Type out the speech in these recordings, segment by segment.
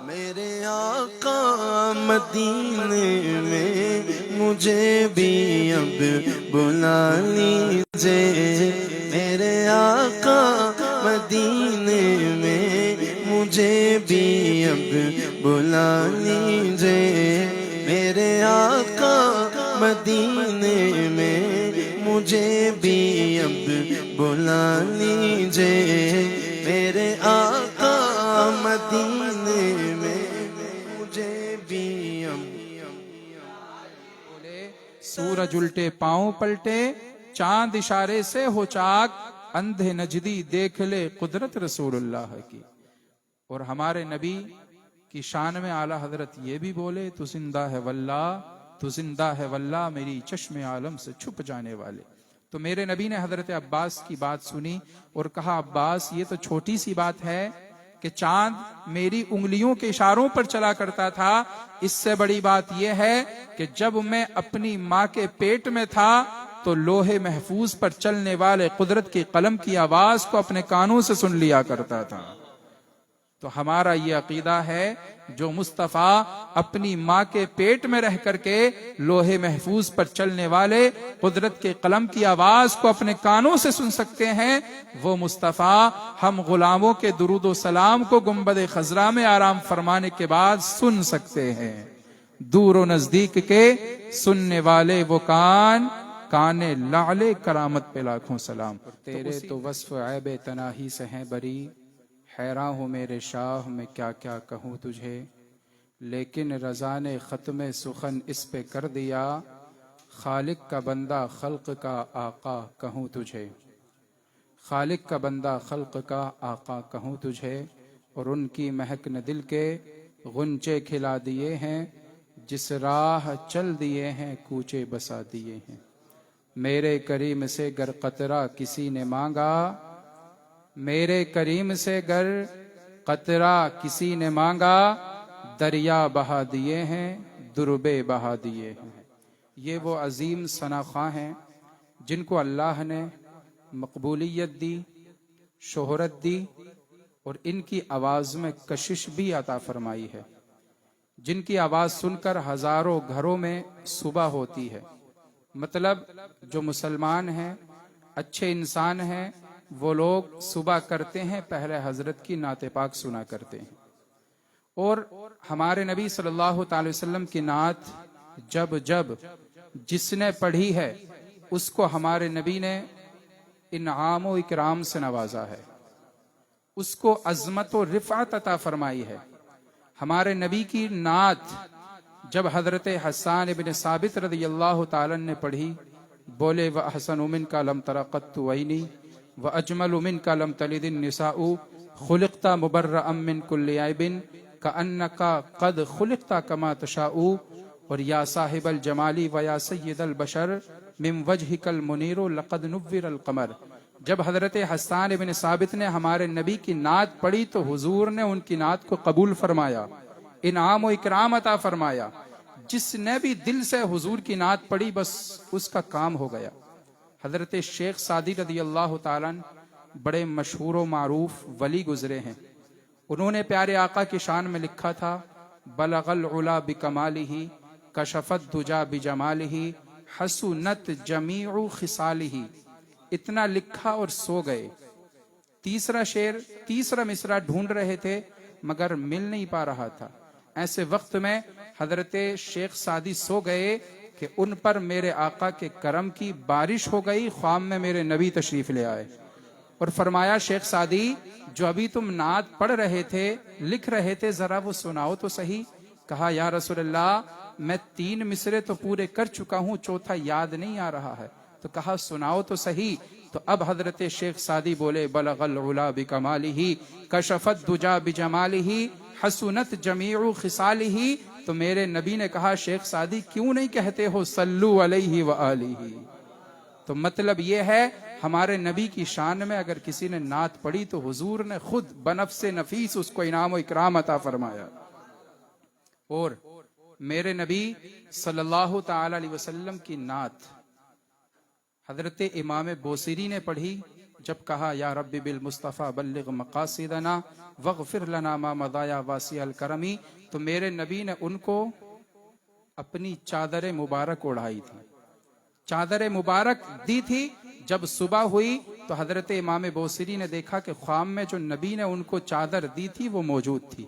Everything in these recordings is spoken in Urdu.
میرے آقا مدینے میں مجھے بھی اب بلا لیجئے، میرے آقا مدینے میں مجھے بھی اب بلا لیجئے، میرے آقا مدینے میں مجھے بھی اب بلا لیجئے، میرے آقا مدینے میں مجھے بھی اب۔ بولے سورج الٹے پاؤں پلٹے، چاند اشارے سے ہو چاک، اندھے نجدی دیکھ لے قدرت رسول اللہ کی۔ اور ہمارے نبی کی شان میں اعلیٰ حضرت یہ بھی بولے، تو زندہ ہے واللہ، تو زندہ ہے واللہ میری چشم عالم سے چھپ جانے والے۔ تو میرے نبی نے حضرت عباس کی بات سنی اور کہا عباس یہ تو چھوٹی سی بات ہے کہ چاند میری انگلیوں کے اشاروں پر چلا کرتا تھا، اس سے بڑی بات یہ ہے کہ جب میں اپنی ماں کے پیٹ میں تھا تو لوہے محفوظ پر چلنے والے قدرت کی قلم کی آواز کو اپنے کانوں سے سن لیا کرتا تھا۔ تو ہمارا یہ عقیدہ ہے جو مصطفیٰ اپنی ماں کے پیٹ میں رہ کر کے لوہے محفوظ پر چلنے والے قدرت کے قلم کی آواز کو اپنے کانوں سے سن سکتے ہیں، وہ مصطفیٰ ہم غلاموں کے درود و سلام کو گنبد خضرا میں آرام فرمانے کے بعد سن سکتے ہیں۔ دور و نزدیک کے سننے والے وہ کان، کان لعل کرامت پہ لاکھوں سلام۔ تیرے تو وصف عیب تناہی سے ہیں بری، حیراں ہوں میرے شاہ میں کیا کیا کہوں تجھے، لیکن رضا نے ختم سخن اس پہ کر دیا، خالق کا بندہ خلق کا آقا کہوں تجھے، خالق کا بندہ خلق کا آقا کہوں تجھے، اور ان کی مہک نے دل کے غنچے کھلا دیے ہیں، جس راہ چل دیے ہیں کوچے بسا دیے ہیں۔ میرے کریم سے گر قطرہ کسی نے مانگا، میرے کریم سے گر قطرہ کسی نے مانگا، دریا بہا دیے ہیں دربے بہا دیے ہیں۔ یہ وہ عظیم ثناءخواں ہیں جن کو اللہ نے مقبولیت دی، شہرت دی، اور ان کی آواز میں کشش بھی عطا فرمائی ہے، جن کی آواز سن کر ہزاروں گھروں میں صبح ہوتی ہے۔ مطلب جو مسلمان ہیں، اچھے انسان ہیں، وہ لوگ صبح کرتے ہیں پہلے حضرت کی نعت پاک سنا کرتے ہیں۔ اور ہمارے نبی صلی اللہ تعالی وسلم کی نعت جب جب جس نے پڑھی ہے اس کو ہمارے نبی نے انعام و اکرام سے نوازا ہے، اس کو عظمت و رفعت عطا فرمائی ہے۔ ہمارے نبی کی نعت جب حضرت حسان ابن ثابت رضی اللہ تعالی نے پڑھی، بولے وَأَحْسَنُ مِنْكَ لَمْ تَرَ قَطُّ عَيْنِي وَأَجْمَلُ مِنْكَ لَمْ تَلِدِ النِّسَاءُ خُلِقْتَ مُبَرَّأً مِنْ كُلِّ عَيْبٍ كَأَنَّكَ قَدْ خُلِقْتَ كَمَا تَشَاءُ، اور یا صاحب الجمال و یا سید البشر من وجهك المنیر لقد نور القمر۔ جب حضرت حسان ابن ثابت نے ہمارے نبی کی نعت پڑھی تو حضور نے ان کی نعت کو قبول فرمایا، انعام و اکرام عطا فرمایا۔ جس نے بھی دل سے حضور کی نعت پڑھی بس اس کا کام ہو گیا۔ حضرت شیخ سعدی رضی اللہ تعالیٰ بڑے مشہور و معروف ولی گزرے ہیں، انہوں نے پیارے آقا کی شان میں لکھا تھا بلغ العلا بکمالہ کشفت دجا بجمالہ حسنت جمیع خصالہ۔ اتنا لکھا اور سو گئے۔ تیسرا شعر، تیسرا مصرع ڈھونڈ رہے تھے مگر مل نہیں پا رہا تھا۔ ایسے وقت میں حضرت شیخ سعدی سو گئے کہ ان پر میرے آقا کے کرم کی بارش ہو گئی، خواب میں میرے نبی تشریف لے آئے اور فرمایا شیخ سعدی جو ابھی تم نعت پڑھ رہے تھے، لکھ رہے تھے، ذرا وہ سناؤ تو صحیح۔ کہا یا رسول اللہ میں 3 مصرے تو پورے کر چکا ہوں، چوتھا یاد نہیں آ رہا ہے۔ تو کہا سناؤ تو صحیح۔ تو اب حضرت شیخ سعدی بولے بلغ العلا بکمالہ کشفت دجا بجمالہ حسنت جمیع خصالہ۔ تو میرے نبی نے کہا شیخ سعدی کیوں نہیں کہتے ہو صلو علیہ وآلہ۔ تو مطلب یہ ہے ہمارے نبی کی شان میں اگر کسی نے نعت پڑھی تو حضور نے خود بنفس نفیس اس کو انعام و اکرام عطا فرمایا۔ اور میرے نبی صلی اللہ تعالی علیہ وسلم کی نعت حضرت امام بوصیری نے پڑھی جب کہا یا رب بالمصطفیٰ بلغ مقاصدنا وغفر لنا ما مضى یا واسع الکرمی، تو میرے نبی نے ان کو اپنی چادر مبارک اڑائی تھی، چادر مبارک دی تھی۔ جب صبح ہوئی تو حضرت امام بوصیری نے دیکھا کہ خواب میں جو نبی نے ان کو چادر دی تھی وہ موجود تھی،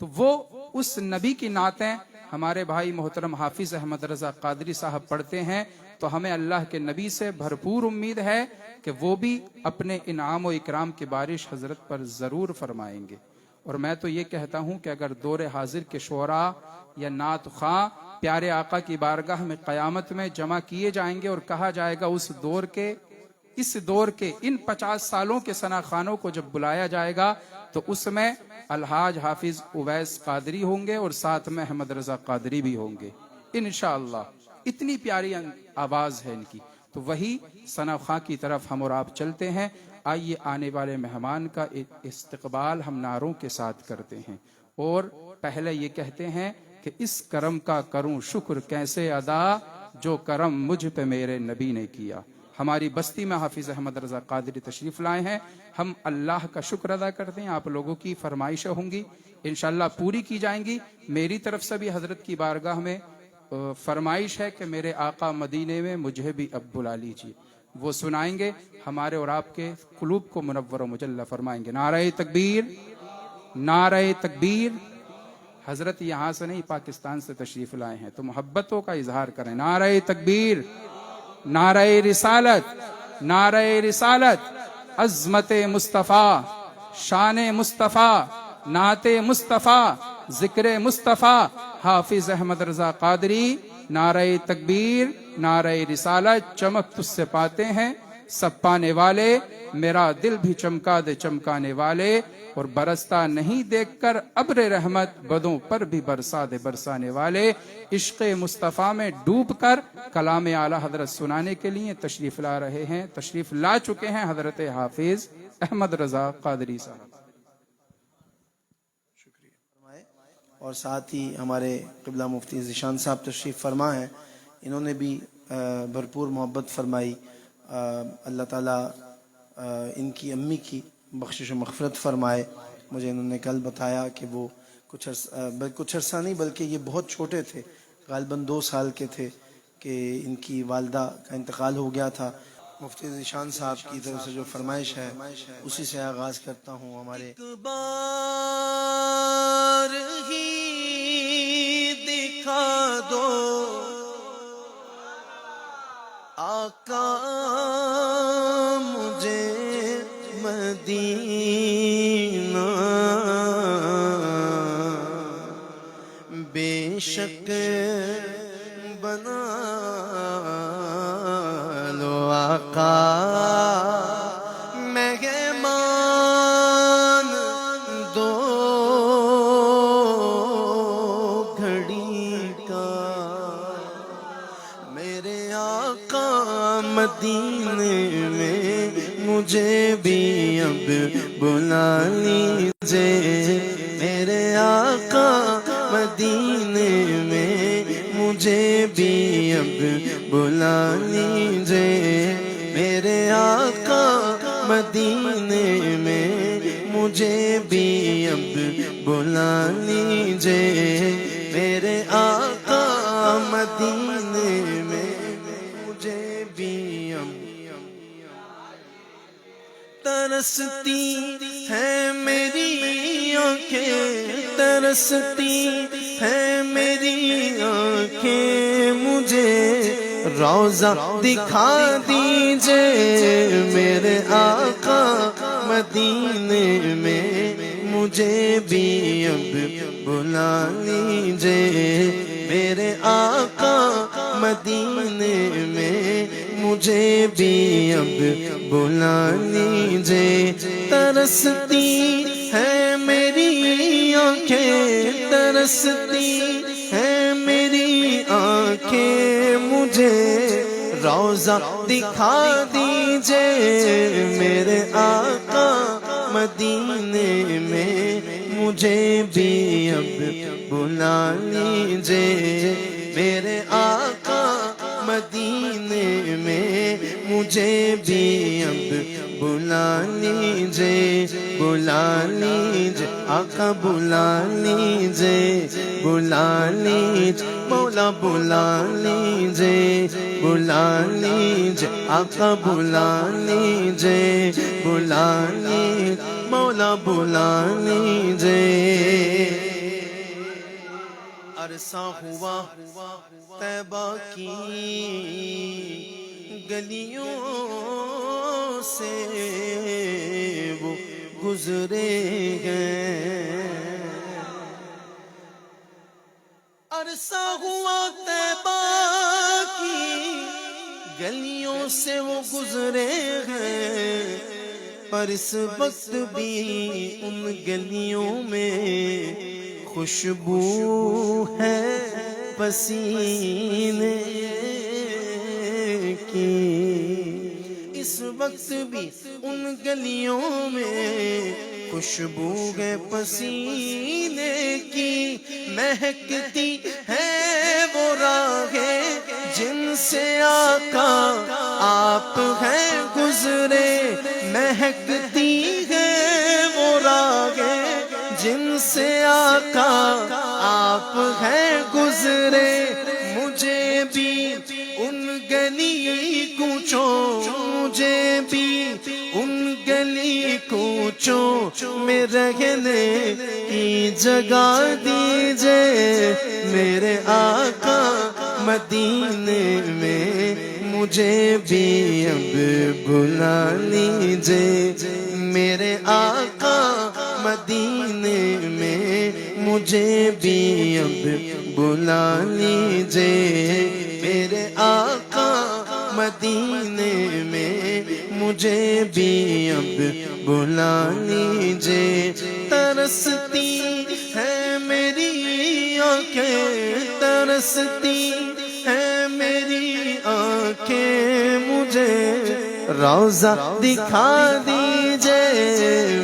تو وہ اس نبی کی نعتیں ہمارے بھائی محترم حافظ احمد رضا قادری صاحب پڑھتے ہیں، تو ہمیں اللہ کے نبی سے بھرپور امید ہے کہ وہ بھی اپنے انعام و اکرام کی بارش حضرت پر ضرور فرمائیں گے۔ اور میں تو یہ کہتا ہوں کہ اگر دور حاضر کے شعراء یا نعت خواں پیارے آقا کی بارگاہ میں قیامت میں جمع کیے جائیں گے اور کہا جائے گا اس دور کے ان 50 سالوں کے ثنا خوانوں کو جب بلایا جائے گا تو اس میں الحاج حافظ اویس قادری ہوں گے اور ساتھ میں احمد رضا قادری بھی ہوں گے انشاءاللہ۔ اتنی پیاری آواز ہے ان کی، تو وہی ثنا خواں کی طرف ہم اور آپ چلتے ہیں۔ آئیے آنے والے مہمان کا استقبال ہم نعروں کے ساتھ کرتے ہیں، اور پہلے یہ کہتے ہیں کہ اس کرم کا کروں شکر کیسے ادا، جو کرم مجھ پہ میرے نبی نے کیا۔ ہماری بستی میں حافظ احمد رضا قادری تشریف لائے ہیں، ہم اللہ کا شکر ادا کرتے ہیں۔ آپ لوگوں کی فرمائشیں ہوں گی انشاءاللہ پوری کی جائیں گی۔ میری طرف سے بھی حضرت کی بارگاہ میں فرمائش ہے کہ میرے آقا مدینے میں مجھے بھی اب بلا لیجیے، وہ سنائیں گے، ہمارے اور آپ کے قلوب کو منور و مجلہ فرمائیں گے۔ نعرہ تکبیر، نعرہ تکبیر۔ حضرت یہاں سے نہیں پاکستان سے تشریف لائے ہیں تو محبتوں کا اظہار کریں۔ نعرہ تکبیر، نعرہ رسالت، نعرہ رسالت، عظمت مصطفیٰ، شان مصطفیٰ، نعت مصطفیٰ، ذکر مصطفیٰ، حافظ احمد رضا قادری۔ نعرہ تکبیر، نعرہ رسالت۔ چمک تجھ سے پاتے ہیں سب پانے والے، میرا دل بھی چمکا دے چمکانے والے، اور برستا نہیں دیکھ کر ابر رحمت، بدوں پر بھی برسا دے برسانے والے۔ عشق مصطفیٰ میں ڈوب کر کلام اعلیٰ حضرت سنانے کے لیے تشریف لا رہے ہیں، تشریف لا چکے ہیں حضرت حافظ احمد رضا قادری صاحب۔ اور ساتھ ہی ہمارے قبلہ مفتی ذیشان صاحب تشریف فرما ہیں، انہوں نے بھی بھرپور محبت فرمائی۔ اللہ تعالیٰ ان کی امی کی بخشش و مغفرت فرمائے۔ مجھے انہوں نے کل بتایا کہ وہ کچھ عرصہ نہیں بلکہ یہ بہت چھوٹے تھے، غالباً 2 سال کے تھے کہ ان کی والدہ کا انتقال ہو گیا تھا۔ مفتی ذیشان صاحب کی طرف سے جو فرمائش ہے اسی سے آغاز کرتا ہوں۔ ہمارے ایک بار ہی دکھا دو آقا مجھے مدینہ، بے شک بنا لو آقا مہمان دو گھڑی کا، میرے آقا مدینے میں مجھے بھی اب بلا لیجیے، میرے آقا مدینے میں مجھے بھی اب بلا لیجیے، میرے آقا مدینے میں مجھے بھی اب بلا لیجیے، میرے آقا مدینے میں مجھے بھی اب۔ ترستی ہے میری آنکھیں، ترستی ہے میری آنکھیں، مجھے روضہ دکھا دیجئے، میرے آقا مدینے میں مجھے بھی اب بلا لیجئے، میرے آقا مدینے میں مجھے بھی اب بلا لیجئے۔ ترستی ہے میری آنکھیں، ترستی ہے میری آنکھیں، مجھے روضہ دکھا دیجئے، میرے آقا مدینے میں مجھے بھی اب بلا لیجئے، میرے آقا مدینے میں مجھے بھی اب بلا لیجے بلا لیجے آقا بلا لیجے بلا لیجے مولا بلا لیجے بلا لیجے آقا بلا لیجے بلا لیجے مولا بلا لیجے عرصہ ہوا طیبہ کی گلیوں سے وہ گزرے ہیں عرصہ ہوا طیبہ کی گلیوں سے وہ گزرے ہیں پر اس وقت بھی ان گلیوں میں خوشبو ہے پسینے کی اس وقت بھی ان گلیوں میں خوشبو ہے پسینے کی مہکتی ہے وہ راہیں جن سے آقا آپ ہیں گزرے مہکتی ہے وہ راہیں جن سے آقا آپ ہیں گزرے مجھے بھی ان گلی کوچوں مجھے بھی ان گلی کوچوں میں رہنے کی جگہ دیجئے میرے آقا مدینے میں مجھے بھی اب بلا لیجئے میرے آقا مدینے میں مجھے بھی اب بلا لیجئے میرے آقا مدینے میں مجھے بھی اب بلا لیجئے ترستی ہے میری آنکھیں ترستی ہے میری آنکھیں مجھے روضہ دکھا دیجئے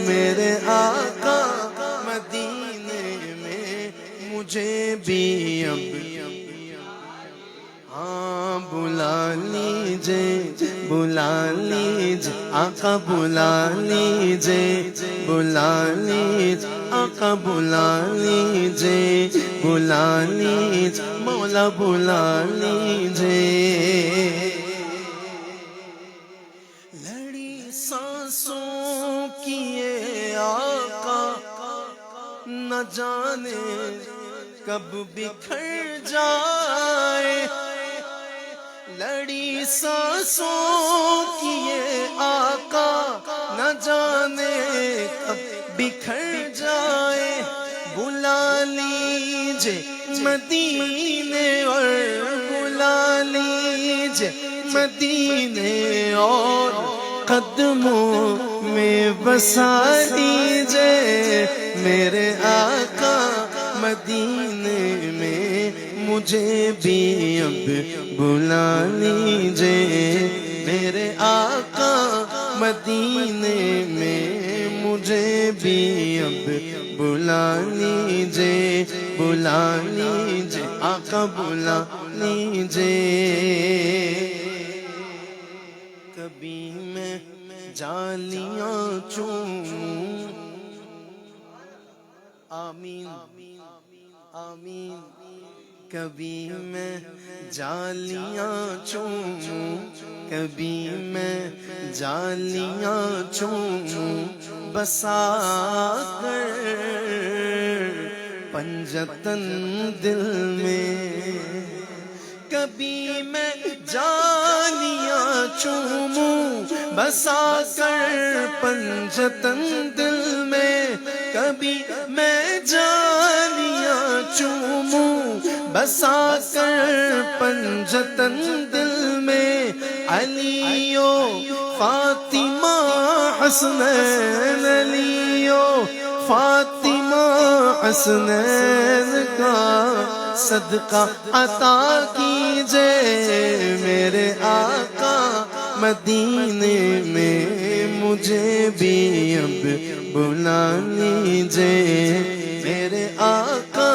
میرے آقا مدینے میں مجھے بھی اب ہاں بلا لیجئے آقا بلا لیجئے آقا بلا لیجئے مولا بلا لیجئے لڑی سانسوں کی یہ آقا نہ جانے کب بکھر جائے لڑی سانسوں کی یہ آقا نہ جانے کب بکھر جائے بلا لیجئے مدینے اور بلا لیجئے مدینے اور قدموں میں بسا لیجئے میرے آقا مدینے میں مجھے بھی اب بلا لیجئے میرے آقا مدینے میں مجھے بھی اب بلا لیجئے آقا بلا لیجئے کبھی میں جالیاں چوموں آمین آمین کبھی میں جالیاں چوموں کبھی میں جالیاں چوموں بسا کر پنجتن دل میں کبھی میں جالیاں چوموں بسا کر پنجتن دل میں کبھی میں جالیاں چوموں بسا کر پنجتن دل میں علیو فاطمہ حسنین علیو فاطمہ حسنین کا صدقہ عطا کیجئے میرے آقا مدینے میں مجھے بھی اب بلا لیجئے میرے آقا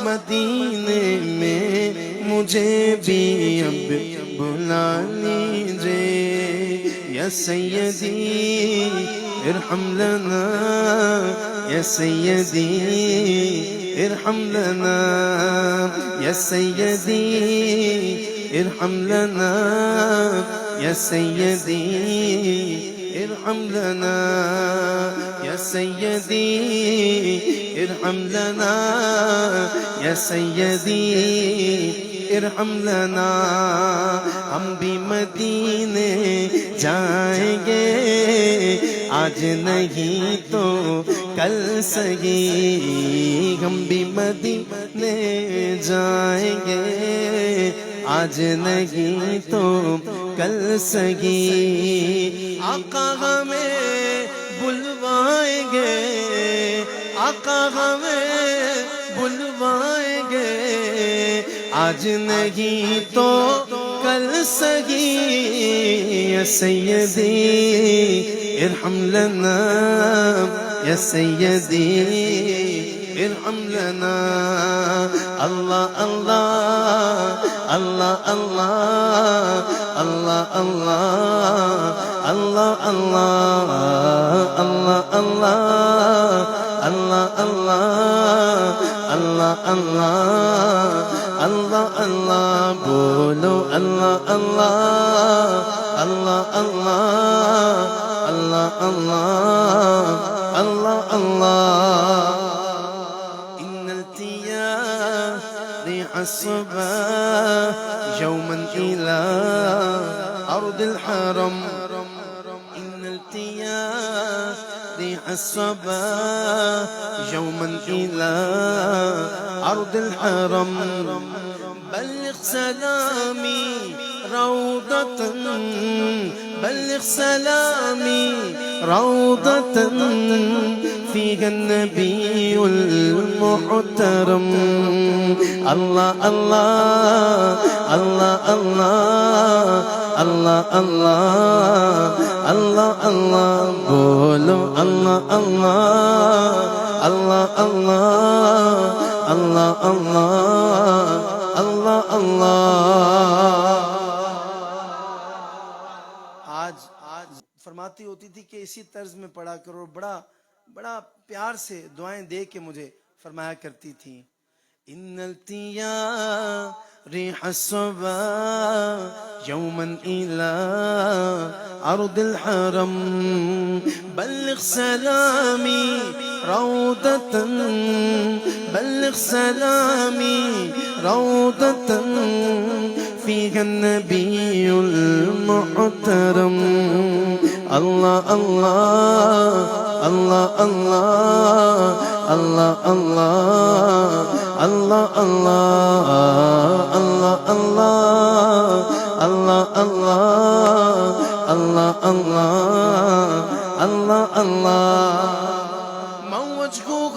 مدینے میں مجھے بھی اب بلا لیجئے يا سيدي ارحم لنا يا سيدي ارحم لنا يا سيدي ارحم لنا يا سيدي ارحم لنا يا سيدي ارحم لنا يا سيدي ارحم لنا ہم بھی مدینے جائیں گے آج نہیں تو کل سہی ہم بھی مدینے جائیں گے آج نہیں تو کل سہی آقا ہمیں بلوائیں گے آقا ہمیں بلوائیں گے آج نہیں تو کل سہی یا سیدی ارحم لنا یا سیدی ارحم لنا اللہ اللہ اللہ اللہ اللہ اللہ اللہ اللہ اللہ اللہ اللہ اللہ اللہ اللہ اللہ بولو اللہ اللہ اللہ اللہ اللہ اللہ اللہ اللہ إن التيا ريح الصبا يوما إلى أرض الحرم إن التيا ريح الصبا يوما إلى أرض الحرم بلغ سلامي روضة بلغ سلامي روضة فيها النبي المحترم الله الله الله الله الله الله الله الله بولو الله الله الله الله الله الله الله الله آج فرماتی ہوتی تھی کہ اسی طرز میں پڑھا کرو بڑا پیار سے دعائیں دے کے مجھے فرمایا کرتی تھی ان التیا ريح الصبا يوما إلى أرض الحرم بلغ سلامي روضة بلغ سلامي روضة فيها النبي المحترم الله الله الله الله الله الله الله الله الله الله الله الله من وجهه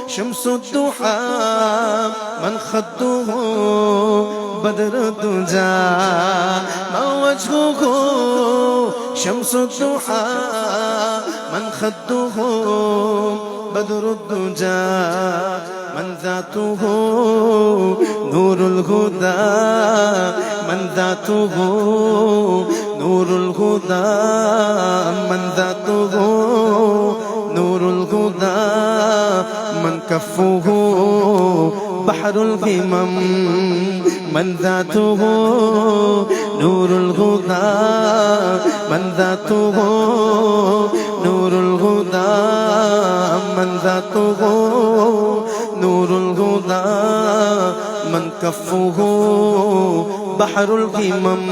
شمس الضحى من خده بدر الدجى من وجهه شمس الضحى من خده بدر الدجى من ذاته نور الهدى من ذاته نور الهدى من ذاته نور الهدى من كفه بحر الهمم من ذاته نور الهدى من ذاته نور الهدى من ذاته نور الهدى من كفه بحر الهمم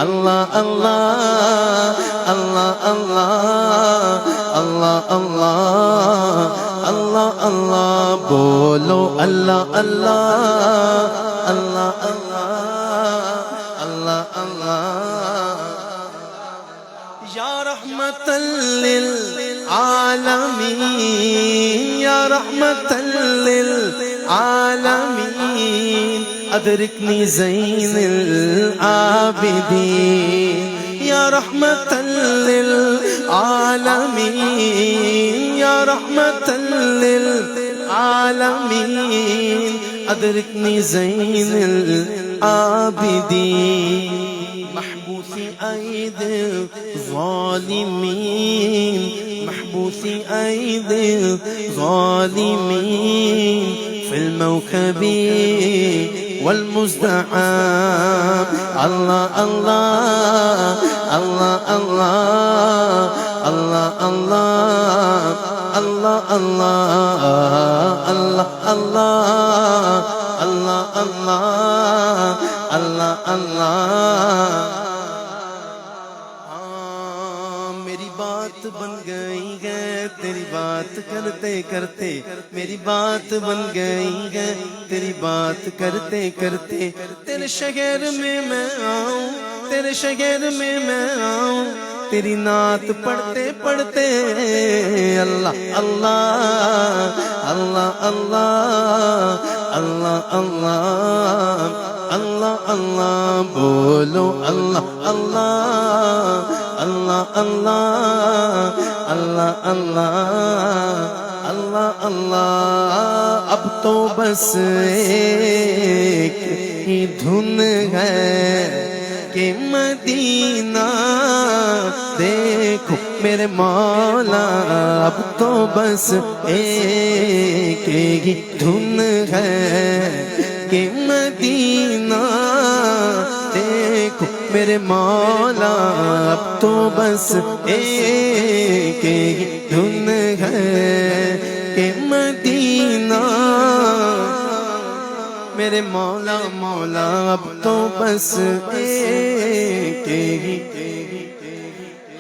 الله الله الله الله الله الله الله بولو الله الله الله الله الله يا رحمة للعالمين يا رحمة للعالمين أدركني زين العابدين يا رحمة للعالمين يا رحمة للعالمين أدركني زين العابدين محبوس في أيدي الظالمين محبوس في أيدي الظالمين في الموكب والمزدحم الله الله الله الله الله الله الله الله الله الله الله الله میری بات بن گئی ہے تیری بات کرتے کرتے میری بات بن گئی ہے تیری بات کرتے کرتے تیرے شہر میں میں آؤں تیرے شہر میں میں آؤں تیری نعت پڑھتے پڑھتے اللہ اللہ اللہ اللہ اللہ اللہ اللہ اللہ بولو اللہ اللہ اللہ اللہ اللہ اللہ اللہ اللہ اب تو بس ایک ہی دھن ہے کہ مدینہ دیکھو میرے مولا اب تو بس ایک ہی دھن ہے کہ مدینہ دیکھو میرے مولا اب تو بس ایک ہی دھن ہے کہ مدینہ میرے مولا مولا اب تو بس ایک ہی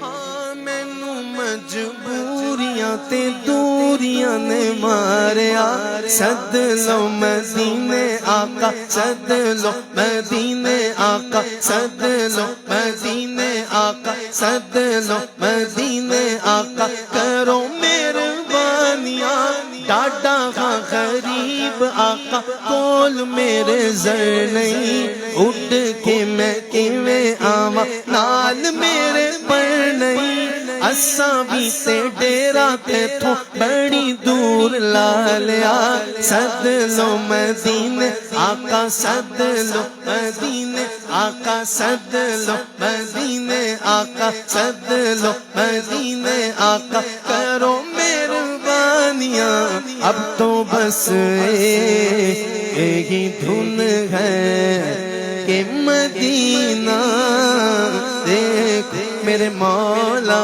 ہاں مینوں مجبوریاں تے دوریاں نے ماریا سد لو مدینے آقا سد لو مدینے آقا سد لو مدینے آقا سد لو مدینے آقا کرو مہربانیاں ڈاڈا ہاں غریب آقا کول میرے زر نہیں اٹھ کے میں کیویں آواں نال میرے پر نہیں اساں بھی تے ڈیرا تیتھوں بڑی دور لا لیا سد لو مدینے آقا سد لو مدینے آقا سد لو مدینے آقا سد لو مدینے آقا کرو مہربانیاں اب تو بس ایک ہی دھن ہے کہ مدینہ دیکھ میرے مولا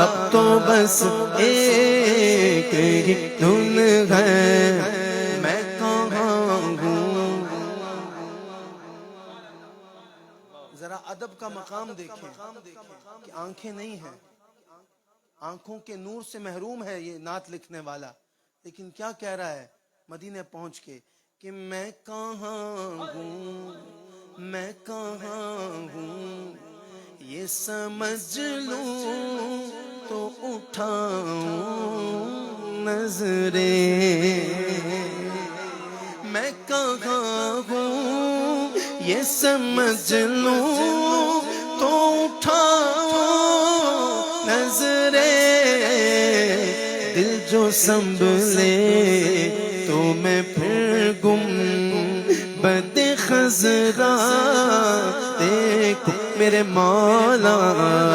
اب تو بس ایک ہی دھن ہے میں کہاں ہوں ذرا ادب کا مقام دیکھیں کہ آنکھیں نہیں ہیں آنکھوں کے نور سے محروم ہے یہ نعت لکھنے والا لیکن کیا کہہ رہا ہے مدینے پہنچ کے کہ میں کہاں ہوں میں کہاں ہوں یہ سمجھ لوں تو اٹھاؤں نظریں میں کہاں ہوں یہ سمجھ لوں تو اٹھاؤں نظریں دل جو سنبھلے تو میں پھر گم بد خزرا دیکھو میرے مولا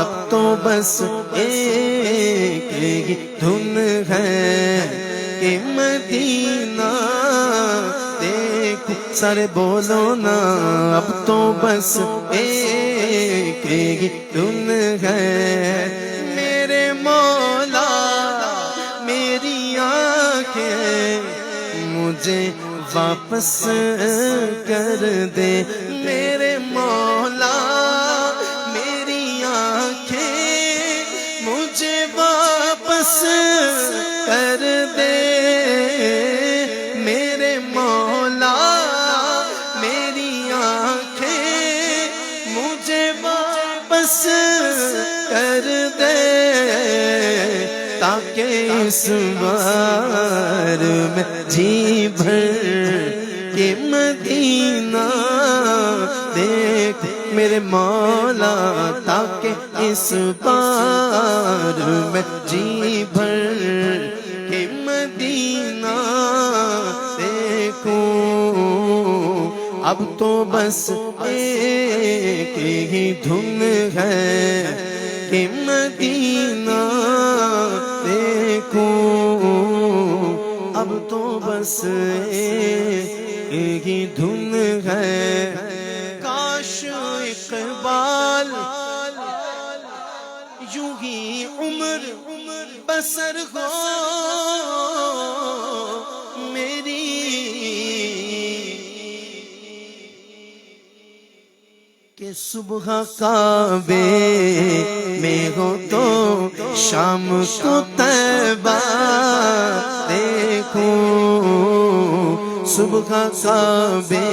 اب تو بس ایک ہی دھن ہے کہ مدینہ دیکھو سارے بولو نا اب تو بس ایک ہی دھن ہے میرے مولا میری آنکھیں مجھے واپس کر دے میرے مولا میری آنکھیں مجھے واپس کر دے میرے مولا میری آنکھیں مجھے واپس کر دے تاکہ اس بار میں جی بھر کے مدینہ دیکھ میرے مولا تاکہ اس بار میں جی بھر کے مدینہ دیکھوں اب تو بس کی دھن ہے کہ مدینہ دیکھوں، اب تو بس ایک ہی دھن ہے، کاش اقبال یوں ہی عمر بسر ہو میری، کہ صبح کعبے میں ہو تو شام کو طیبہ دیکھوں، صبح کعبے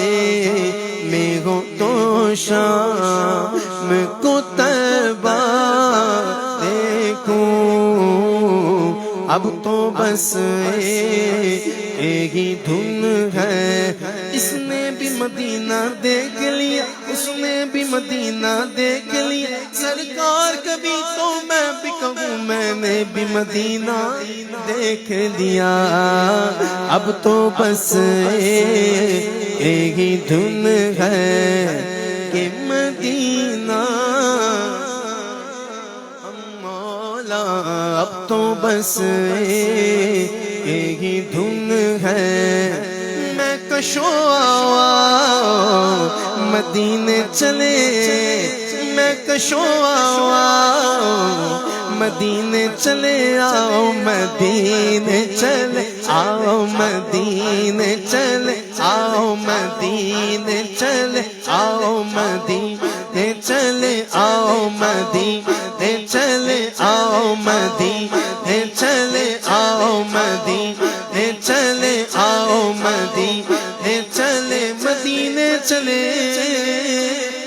میں ہو تو شام کو طیبہ دیکھوں، اب تو بس ایک ہی دھن ہے، اس نے بھی مدینہ دیکھ لیا، اس نے بھی مدینہ دیکھ لیا، سرکار کبھی تو میں بھی کہوں میں نے بھی مدینہ دیکھ لیا، اب تو بس ایک ہی دھن ہے کہ مدینہ، مولا اب تو بس ایک ہی دھن ہے، میں کشو مدینے چلے، میں کشو مدینے چلے آؤ، مدینے چلے آؤ، مدینے چلے آؤ، مدینے چلے آؤ، مدینے چلے آؤ، مدینے چلے آؤ، مدینے چلے آؤ، مدینے چلے آؤ، مدینے چلے، مدینے چلے،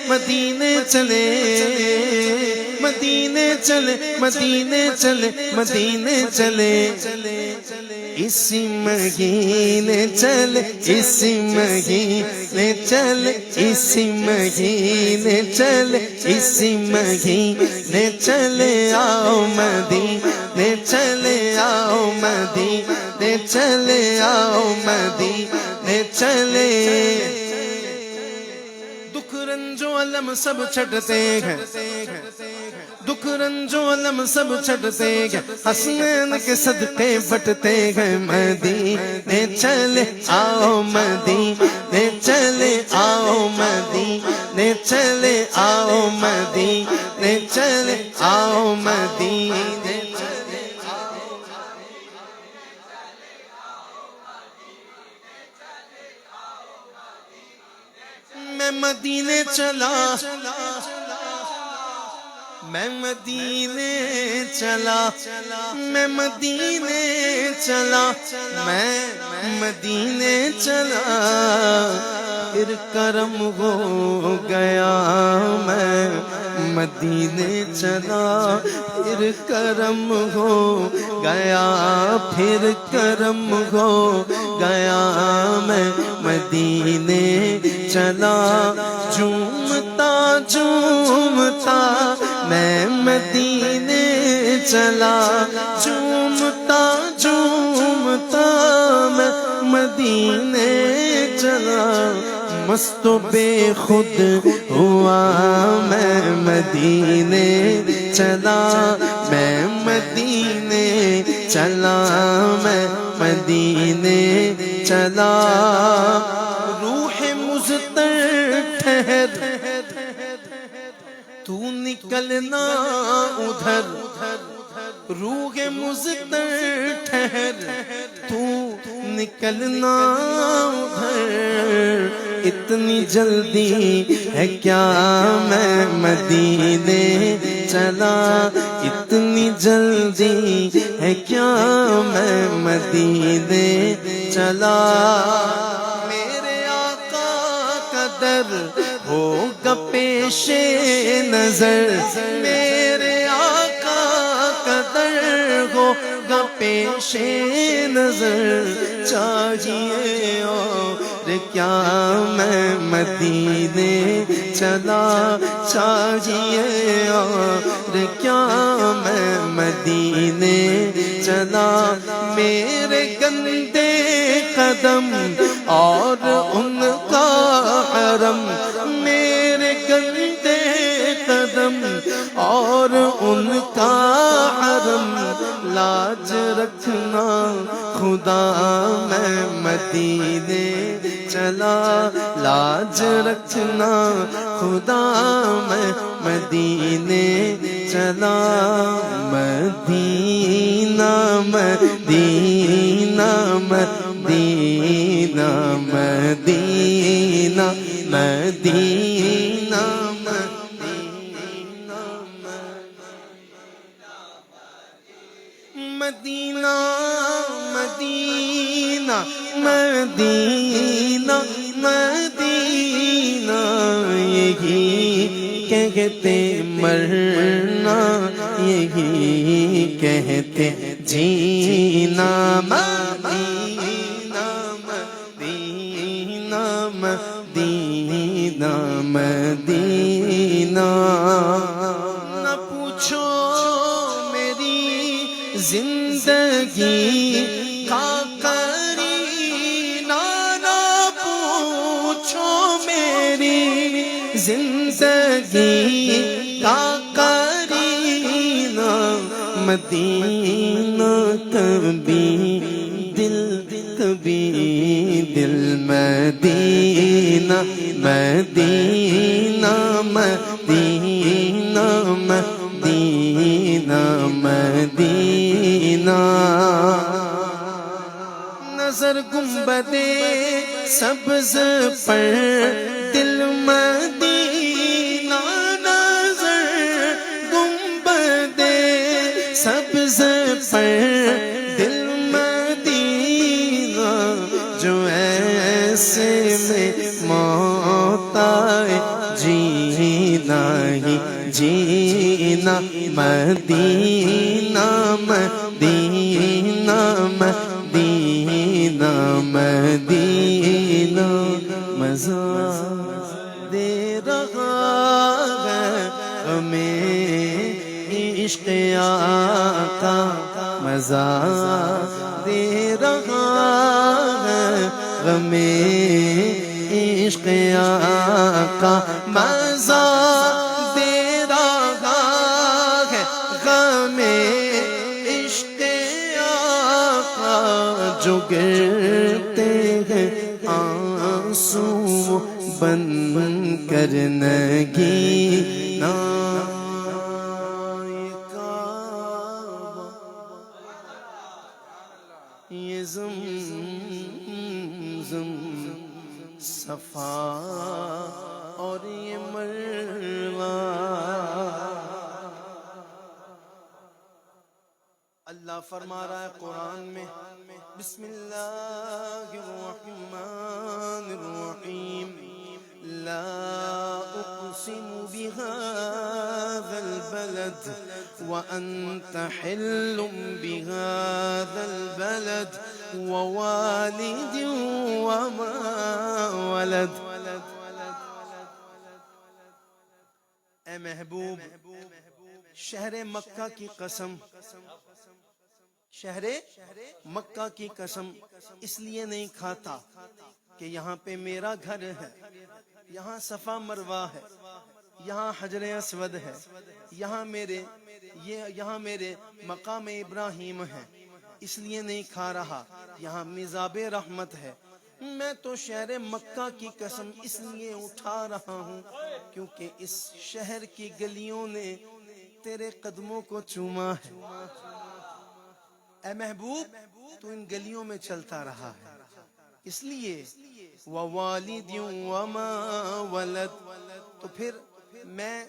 مدینے چلے، مدینے چلے، مدینے چلے، مدینے چلے، اسی مہینے چلے، اسی مہینے چلے، اسی مہینے چلے، اسی مہینے چلے آؤ، مدینے چلے آؤ، مدینے چلے آؤ، مدینے چلے، دکھ رنج و علم سب چھٹتے ہیں، دکھ رنج و علم سب چھٹتے ہیں، حسنین کے صدقے بٹتے ہیں، مدینے چلے آؤ، مدینے چلے آؤ، مدینے چلے آؤ، مدینے چلے آؤ، مدینے میں مدینے چلا، میں مدینے چلا، میں مدینے چلا، میں مدینے چلا، پھر کرم ہو گیا، میں مدینے چلا، پھر کرم ہو گیا، پھر کرم ہو گیا، میں مدینے چلا، جھومتا جھومتا میں مدینے چلا، جھومتا جھومتا میں مدینے چلا، مست و بے خود ہوا میں مدینے چلا، میں مدینے چلا، میں مدینے چلا، روح مضطر ٹھہر تو نکلنا ادھر، روح مضطر ٹھہر تو نکلنا ادھر، اتنی جلدی ہے کیا میں مدینے چلا، اتنی جلدی ہے کیا میں مدینے چلا، میرے آقا کا در ہوگا پیش نظر، میرے آقا کا در ہوگا پیش نظر، چاہیے اور کیا میں مدینے چلا، چاہیے اور کیا میں مدینے چلا، میرے گندے قدم اور ان کا حرم، میرے گندے خدا میں مدینے چلا لاج رکھنا خدا میں مدینے چلا مدینہ مدینہ مدینہ مدینہ مدینہ مدینہ مدینہ مدینہ مدینہ یہی کہتے مرنا یہی کہتے جینا مدینہ مدینہ مدینہ مدینہ نہ پوچھو میری زندگی کا کرینہ نہ پوچھو میری زندگی کا کرینہ مدینہ کبھی دل مدینہ مدینہ مدینہ مدینہ مدینہ نظر گنبد سبز پر دل مدینہ نظر گنبد سبز پر دل مدینہ جو ایسے میں موت آئے جینا ہی جینا مدینہ مدینہ مدینہ مدینہ مزہ دے رہا ہے ہمیں عشق آقا مزہ دے رہا ہے ہمیں عشق آقا مزہ دے رہا ہے ہمیں عشق آقا جو گرتے ہیں آنسو بن کر نگینا یہ زمزم صفا اور یہ مروہ اللہ فرما رہا ہے قرآن میں بسم اللہ الرحمن الرحیم لا اقسم بهذا البلد وانت حل بهذا البلد ووالد وما ولد اے محبوب شہر مکہ کی قسم شہر مکہ کی قسم اس لیے نہیں کھاتا کہ یہاں پہ میرا گھر ہے یہاں صفا مروہ ہے یہاں حجر اسود ہے یہاں میرے مقام ابراہیم ہے اس لیے نہیں کھا رہا یہاں میزاب رحمت ہے میں تو شہر مکہ کی قسم اس لیے اٹھا رہا ہوں کیونکہ اس شہر کی گلیوں نے تیرے قدموں کو چوما ہے اے محبوب تو ان گلیوں میں چلتا رہا ہے اس لیے ووالد وما ولد تو پھر میں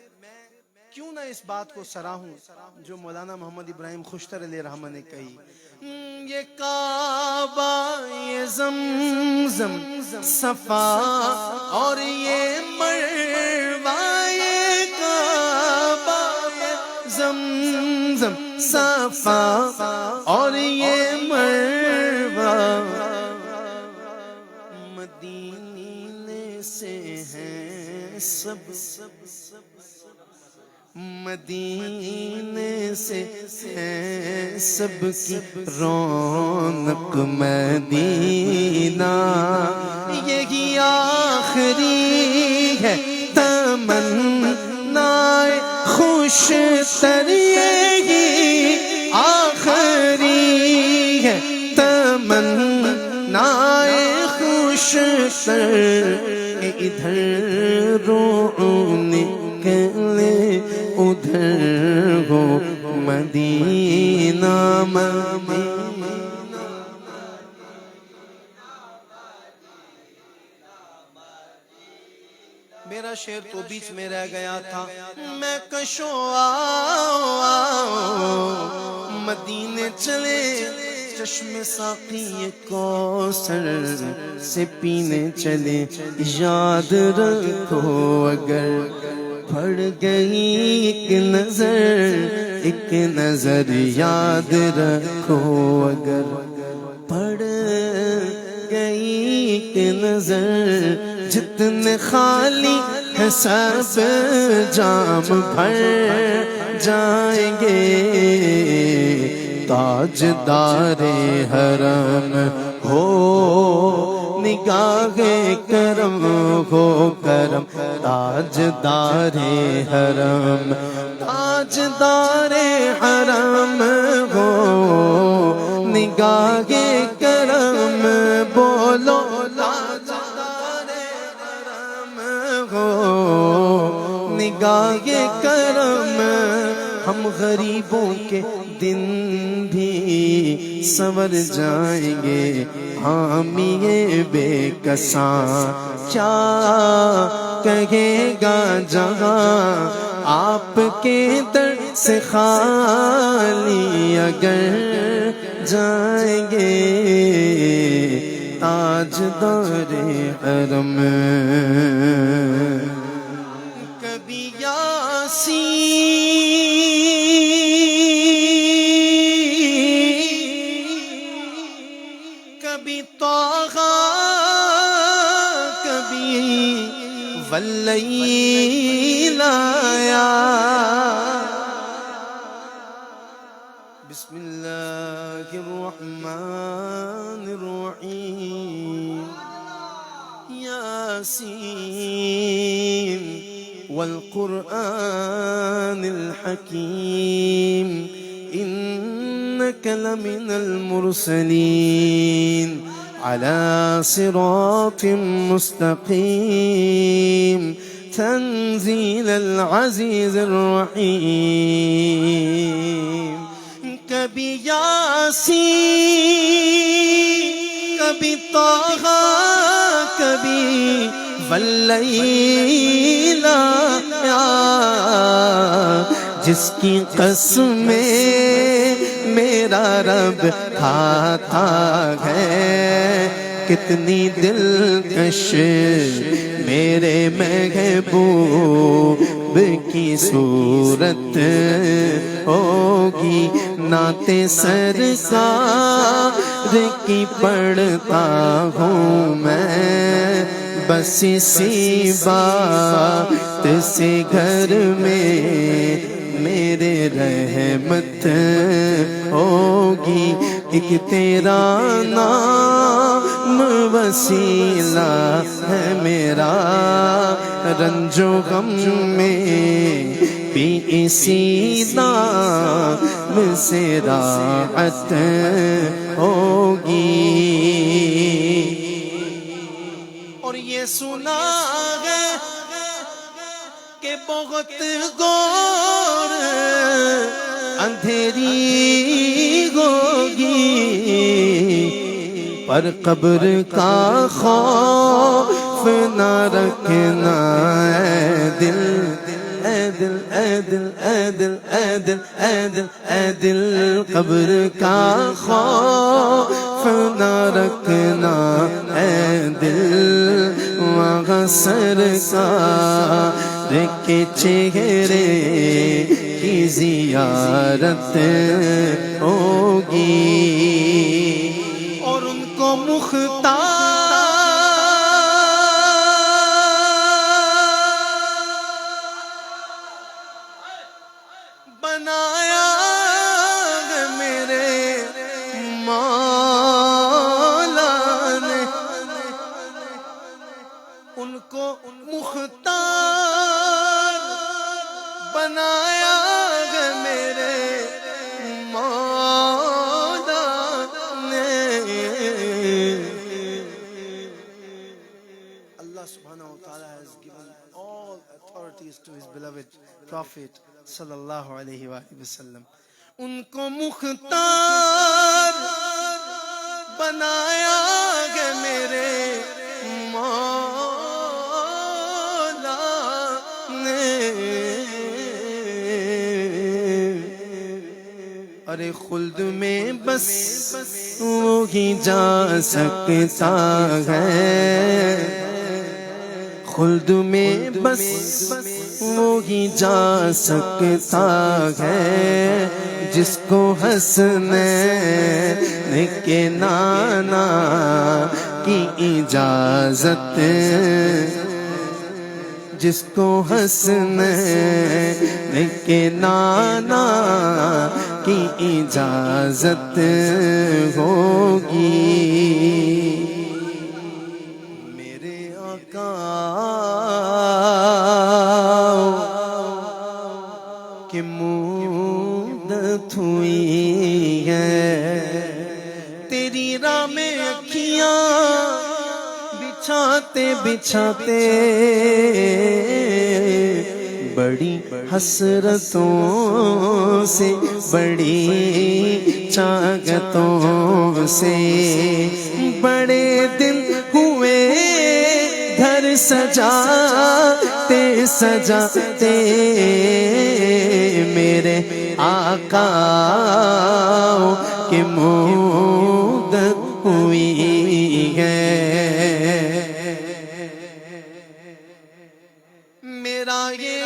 کیوں نہ اس بات کو سراہوں جو مولانا محمد ابراہیم خوشتر علیہ رحمہ نے کہی یہ کعبہ یہ زمزم صفا اور یہ مروہ یہ کعبہ یہ زمزم صفا اور یہ مروہ مدینے سے ہیں سب مدینے سے ہے سب کی رونق مدینہ یہی آخری ہے تمنا خوش تر یہی آخری ہے تمنا خوشتر کہ ادھر روح نکلے ادھر ہو مدینہ مدینہ. میرا شعر تو بیچ میں رہ گیا تھا. میں کشو مدینے چلے چشم ساقی کوثر سے پینے چلے. یاد رکھو اگر پڑ گئی ایک نظر یاد رکھو اگر پڑ گئی ایک نظر. جتنے خالی ہے سب جام بھر جائیں گے. تاجدار حرم ہو نگاہ کرم ہو کرم. تاجدار حرم تاجدار حرم ہو نگاہ کرم. بولو نگاہ کرم. ہم غریبوں کے دن بھی سنور جائیں گے. حامی بے کساں کیا کہے گا جہاں آپ کے در سے خالی اگر جائیں گے. تاجدار حرم کبھی یاسین کبھی طٰہٰ کبھی واللیل آیا. بسم اللہ الرحمن الرحیم. یاسین والقرآن الحکیم إنك لمن المرسلين على صراط مستقيم تنزيل العزيز الرحيم. کبھی یاسین کبھی طٰہٰ کبھی واللیل آیا. جس کی قسمیں میرا رب کھاتا ہے کتنی دلکش میرے محبوب کی صورت ہوگی. نعت سرکار کی پڑھتا ہوں میں بس اسی بات سے گھر میں میرے رحمت ہوگی. ایک تیرا نام وسیلہ ہے میرا رنج و غم میں بھی اسی نام سے راحت ہوگی. اور یہ سنا ہے کہ بہت غور اندھیری ہوگی پر قبر کا خوف نہ رکھنا اے دل اے دل اے دل اے دل اے دل اے دل اے دل. قبر کا خوف نہ رکھنا اے دل. وہاں سرکار کے چہرے کی زیارت ہوگی اور ان کو مختار بنایا ہے میرے مولا نے. ان کو مختار بنایا ہے میرے مولا نے. Allah subhanahu wa ta'ala has given all authorities to his beloved Prophet sallallahu alayhi wa sallam. Unko mukhtar banaya ہے میرے مولا نے. ارے خلد میں بس وہی جا سکتا ہے, خلد میں بس وہی جا سکتا ہے جس کو حسنین کے نانا کی اجازت, جس کو حسنین کے نانا کی اجازت ہوگی. میرے آقا کی مدت ہوئی ہے, تیری راہ میں اکھیاں بچھاتے بچھاتے بڑی حسرتوں سے, بڑی چاہتوں سے, بڑے دن ہوئے گھر سجاتے سجاتے میرے آقا کی مدت ہوئی ہے. میرا یہ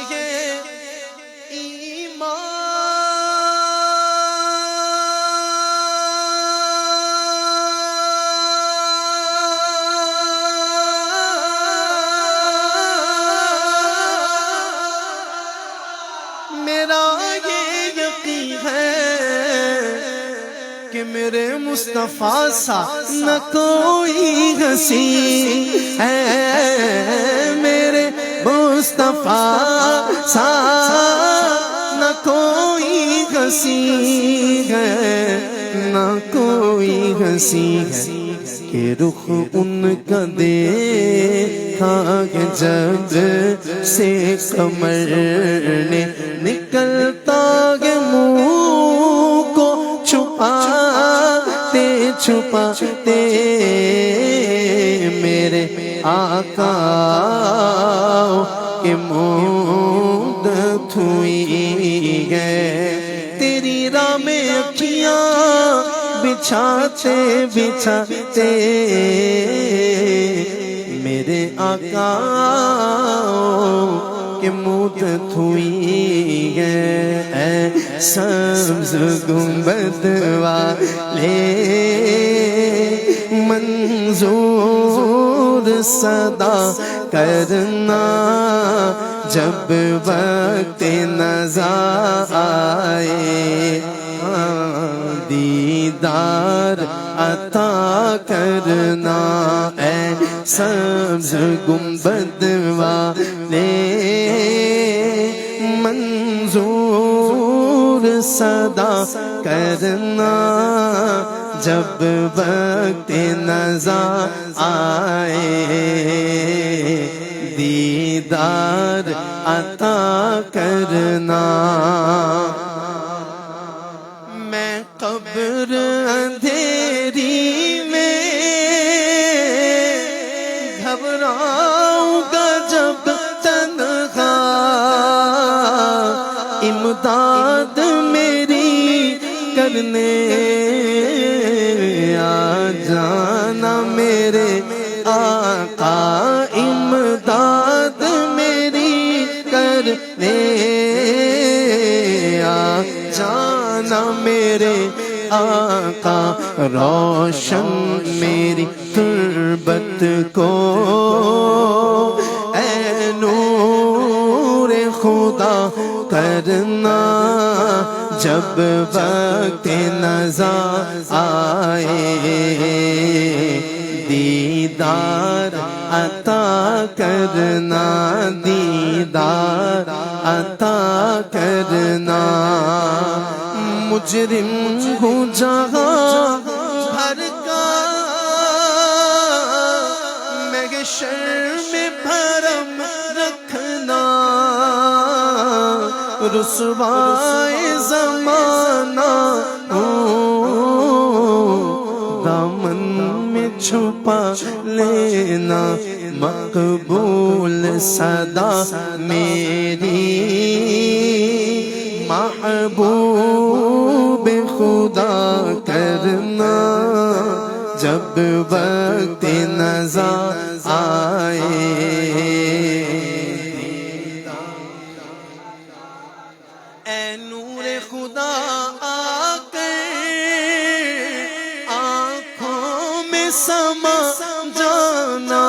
کہ میرے مصطفیٰ سا نہ کوئی ہنسی ہے, میرے مصطفیٰ سا نہ کوئی ہنسی ہے, نہ کوئی ہنسی ہے کہ رخ ان کا دیکھا کہ جب سے کمر نے نکلتا ہے منہ کو چھپاتے چھپاتے میرے آقا کی مدت ہوئی ہے. تیری راہ میں اکھیاں بچھاتے بچھاتے میرے آقا کی مدت ہوئی ہے. اے سبز گنبد والے منظور صدا کرنا, جب وقت نظر آئے دیدار عطا کرنا. اے سبز گنبد والے منظور صدا کرنا, جب وقت نظر آئے دیدار عطا کرنا. میں قبر اندھیری میں گھبراؤں گا جب تنہا, امداد میری کرنے آ جانا میرے آقا, امداد میری کرنے آ جانا میرے آقا. روشن میری تربت کو اے نور خدا کرنا, جب وقت نظر آئے دیدار عطا کرنا, دیدار عطا کرنا. مجرم ہوں جہاں بھر کا میں یہ محشر میں بھرم رکھنا، رسوائے زمانہ دامن میں چھپا لینا، مقبول صدا میری محبوب خدا کرنا، جب وقت نزا آئے۔ اے نور خدا آ کر آنکھوں میں سما جانا،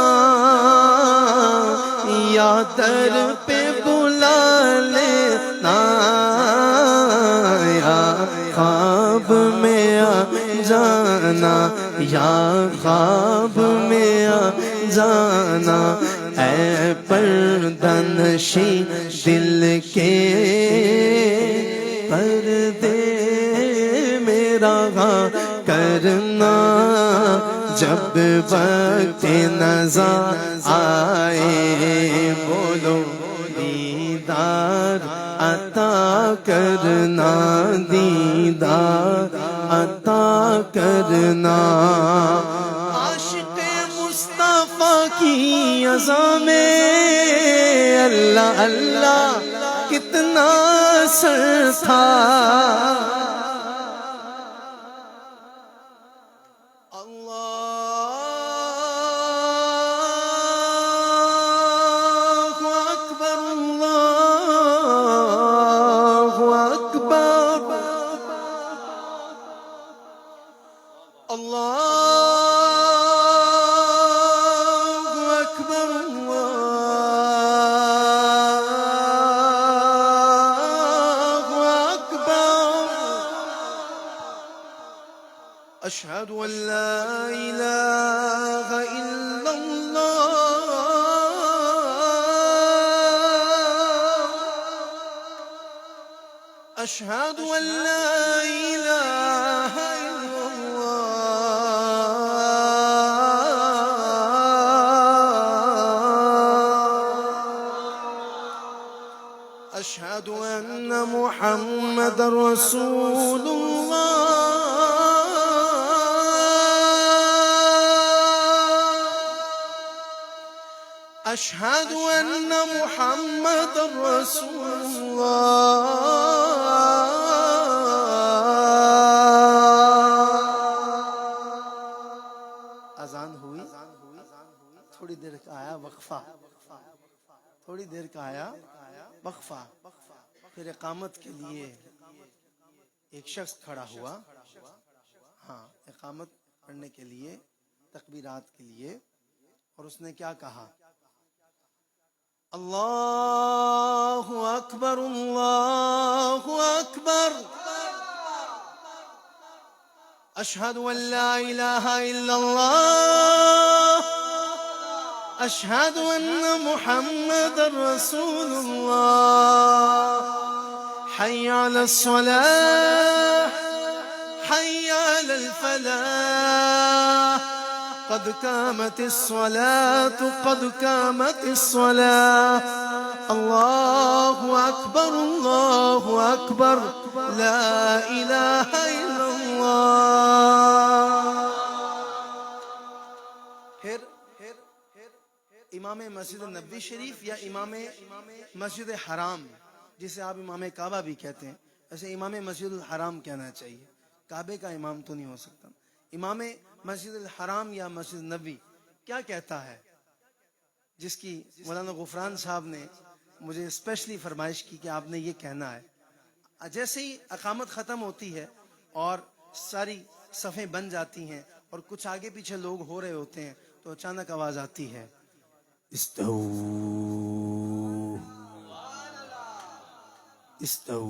یا در پہ بلا لینا، یا خواب میں آ جانا، یا خواب میں آ جانا، اے پردہ نشیں دل کے پردے میرا کرنا، جب وقت نزا آئے۔ بولو دیدار عطا کرنا، دیدار عطا کرنا، عاشق مصطفیٰ کی اذاں میں اللہ اللہ کتنا سر تھا، اللہ اکبر، اللہ اکبر، اللہ اکبر، اللہ اکبر، اشہد ان لا الہ الا اللہ، اشہد ان لا الہ الا اللہ، اشہد ان محمد رسول اللہ، اشہد ان محمد رسول اللہ۔ اذان ہوئی، تھوڑی دیر کا آیا وقفہ، تھوڑی دیر کا آیا وقفہ، پھر اقامت کے لیے ایک شخص کھڑا ہوا، ہاں اقامت پڑھنے کے لیے، تکبیرات کے لیے، اور اس نے کیا کہا؟ اللہ اکبر، اللہ اکبر، اشہد ان لا الہ الا اللہ، اشہد ان محمد رسول اللہ، حی علی الصلاة، حی علی الفلاح، قد قامت الصلاة، قد قامت الصلاة، اللہ اکبر، اللہ اکبر، لا الہ الا اللہ۔ پھر امام مسجد نبوی شریف یا امام مسجد حرام، جسے آپ امام کعبہ بھی کہتے ہیں، ایسے امام مسجد الحرام کہنا چاہیے، کعبے کا امام تو نہیں ہو سکتا۔ امام مسجد الحرام یا مسجد نبوی کیا کہتا ہے، جس کی مولانا غفران صاحب نے مجھے اسپیشلی فرمائش کی کہ آپ نے یہ کہنا ہے۔ جیسے ہی اقامت ختم ہوتی ہے اور ساری صفیں بن جاتی ہیں اور کچھ آگے پیچھے لوگ ہو رہے ہوتے ہیں تو اچانک آواز آتی ہے، استو استو،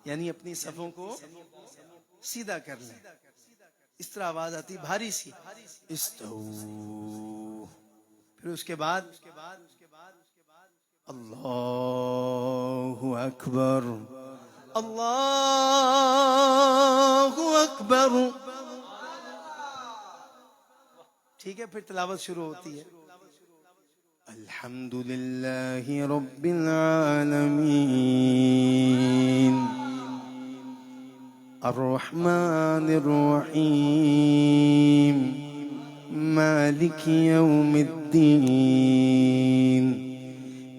یعنی اپنی صفوں کو سیدھا کر لیں۔ اس طرح آواز آتی بھاری سی، استو، پھر اس کے بعد اللہ اکبر، اللہ اکبر۔ ٹھیک ہے، پھر تلاوت شروع ہوتی ہے. الحمد للہ رب العالمین الرحمن الرحیم مالک یوم الدین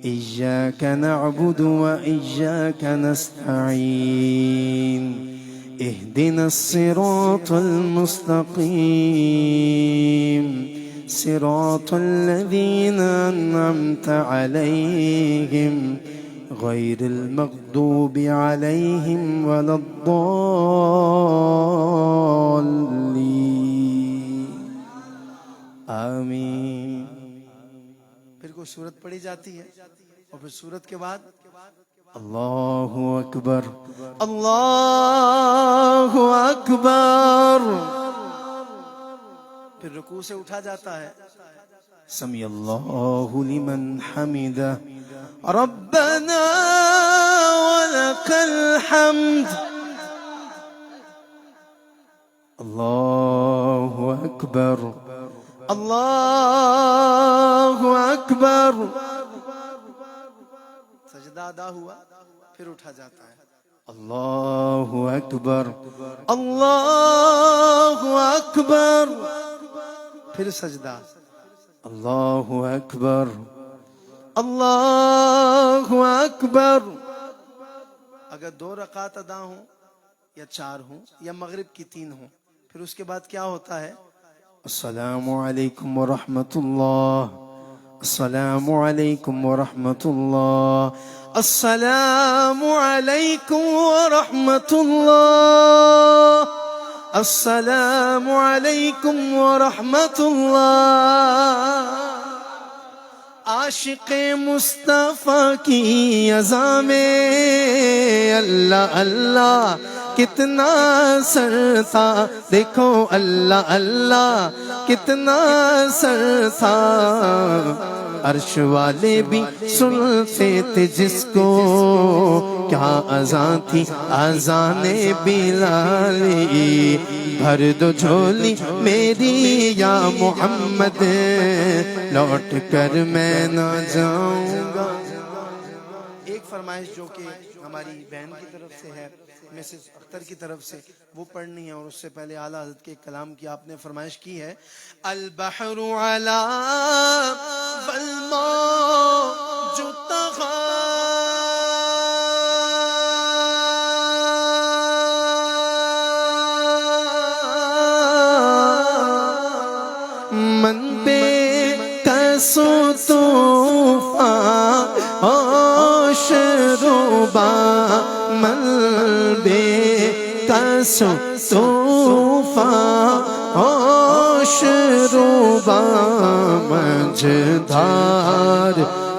إياك نعبد وإياك نستعين اهدنا الصراط المستقيم صراط الذين أنعمت عليهم غير المغضوب عليهم ولا الضالين آمين. پھر کوئی سورت پڑھی جاتی ہے اور پھر سورت کے بعد اللہ اکبر اللہ اکبر، پھر رکوع سے اٹھا جاتا ہے سمی اللہ لمن حمدہ ربنا ولک الحمد. اللہ اکبر اللہ اکبر. سجدہ ادا ہوا، پھر اٹھا جاتا ہے اللہ اکبر اللہ اکبر، پھر سجدہ اللہ اکبر اللہ اکبر. اگر 2 رکعت ادا ہوں یا 4 ہوں یا مغرب کی 3 ہوں، پھر اس کے بعد کیا ہوتا ہے؟ السلام علیکم ورحمۃ اللہ، السلام علیکم ورحمۃ اللہ، السلام علیکم ورحمۃ اللہ، السلام علیکم ورحمۃ اللہ. عاشق مصطفیٰ کی اذاں میں اللہ اللہ کتنا سر تھا، دیکھو اللہ اللہ کتنا سر تھا. عرش والے بھی سنتے تھے جس کو، کیا اذان تھی اذان بلالی. بھر دو جھولی میری یا محمد، لوٹ کر میں نہ جاؤں گا. ایک فرمائش جو کہ ہماری بہن کی طرف سے ہے، مسز اختر کی طرف سے، وہ پڑھنی ہے. اور اس سے پہلے اعلیٰ حضرت کے کلام کی آپ نے فرمائش کی ہے. البحر علی والموج طغى من بے کس طوفان ہوش روبا، من بے کس طوفان ہوش روبا. مجھدار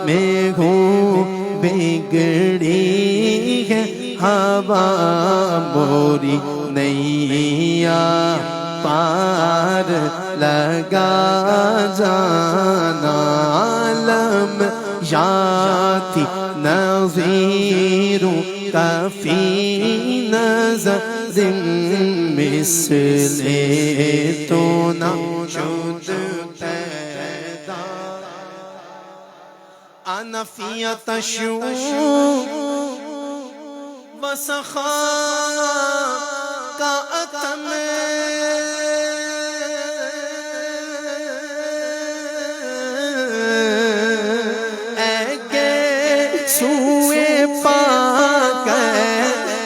میں ہوں بگڑی ہے ہوا، موری نیا پار لگا جانا. عالم یاتی نظیر کافی نظر مثل تو نہ شد پیدا. انا فی تشو وسخا کا اتم، سوئے پاک